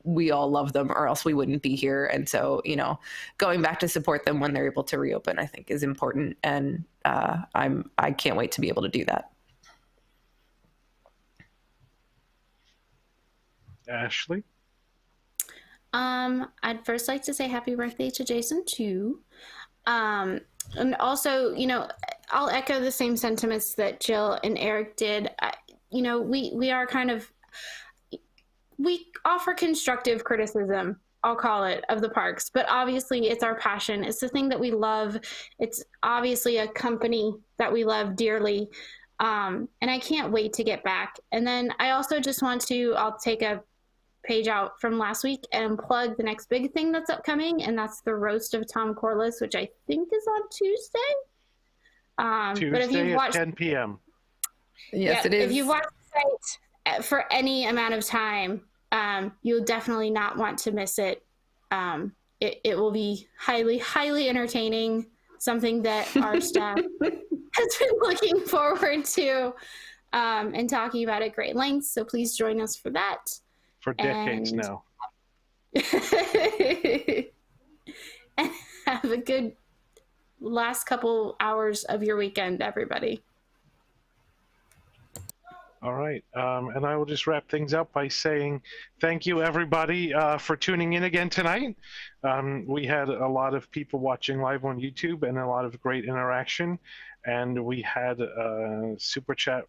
we all love them or else we wouldn't be here. And so, you know, going back to support them when they're able to reopen, I think is important. And I can't wait to be able to do that. Ashley? I'd first like to say happy birthday to Jason too. And also, you know, I'll echo the same sentiments that Jill and Eric did. You know, we are kind of, we offer constructive criticism, I'll call it, of the parks, but obviously it's our passion. It's the thing that we love. It's obviously a company that we love dearly. And I can't wait to get back. And then I also just want to, I'll take a page out from last week and plug the next big thing that's upcoming. And that's the roast of Tom Corliss, which I think is on Tuesday. Tuesday but if you've watched, at 10 p.m. Yes, it is. If you've watched the site for any amount of time, you'll definitely not want to miss it. It will be highly, highly entertaining, something that our staff has been looking forward to and talking about at great lengths. So please join us for that. For decades now. And have a good last couple hours of your weekend, everybody. All right. And I will just wrap things up by saying thank you, everybody, for tuning in again tonight. We had a lot of people watching live on YouTube and a lot of great interaction. And we had super chats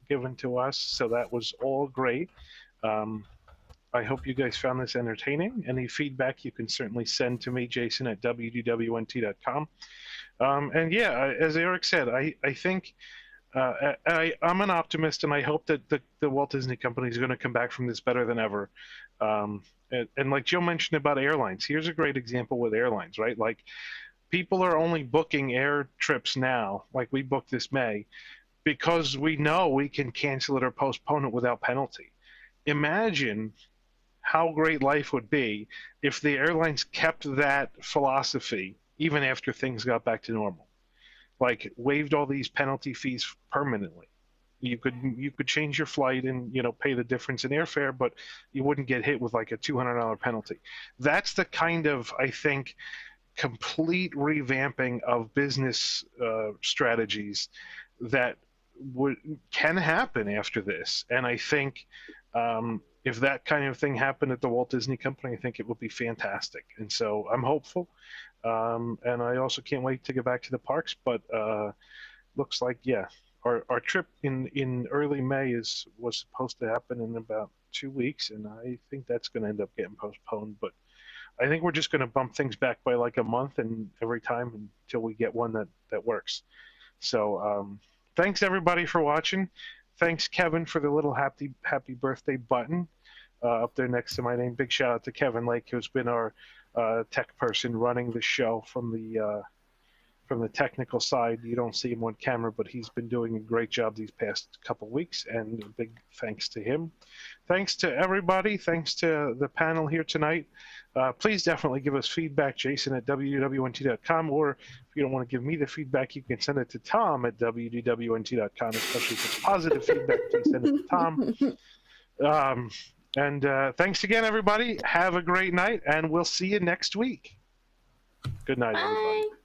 given to us. So that was all great. I hope you guys found this entertaining. Any feedback you can certainly send to me, Jason, at wdwnt.com. And yeah, as Eric said, I think I'm an optimist, and I hope that the Walt Disney Company is going to come back from this better than ever. And like Joe mentioned about airlines, here's a great example with airlines, right? Like people are only booking air trips now, like we booked this May, because we know we can cancel it or postpone it without penalty. Imagine how great life would be if the airlines kept that philosophy even after things got back to normal, like waived all these penalty fees permanently. You could change your flight and pay the difference in airfare, but you wouldn't get hit with like a $200 penalty. That's the kind of, I think, complete revamping of business strategies that can happen after this. And I think if that kind of thing happened at the Walt Disney Company, I think it would be fantastic. And so I'm hopeful. And I also can't wait to get back to the parks. But looks like, yeah, our trip in early May was supposed to happen in about 2 weeks. And I think that's going to end up getting postponed. But I think we're just going to bump things back by like a month and every time until we get one that works. So thanks everybody for watching. Thanks Kevin for the little happy birthday button up there next to my name. Big shout out to Kevin Lake, who's been our tech person running the show from the technical side. You don't see him on camera, but he's been doing a great job these past couple weeks, and a big thanks to him. Thanks to everybody. Thanks to the panel here tonight. Please definitely give us feedback, Jason at wdwnt.com, or if you don't want to give me the feedback, you can send it to Tom at wdwnt.com, especially if it's positive feedback, please send it to Tom. And thanks again, everybody. Have a great night, and we'll see you next week. Good night, Bye. everybody.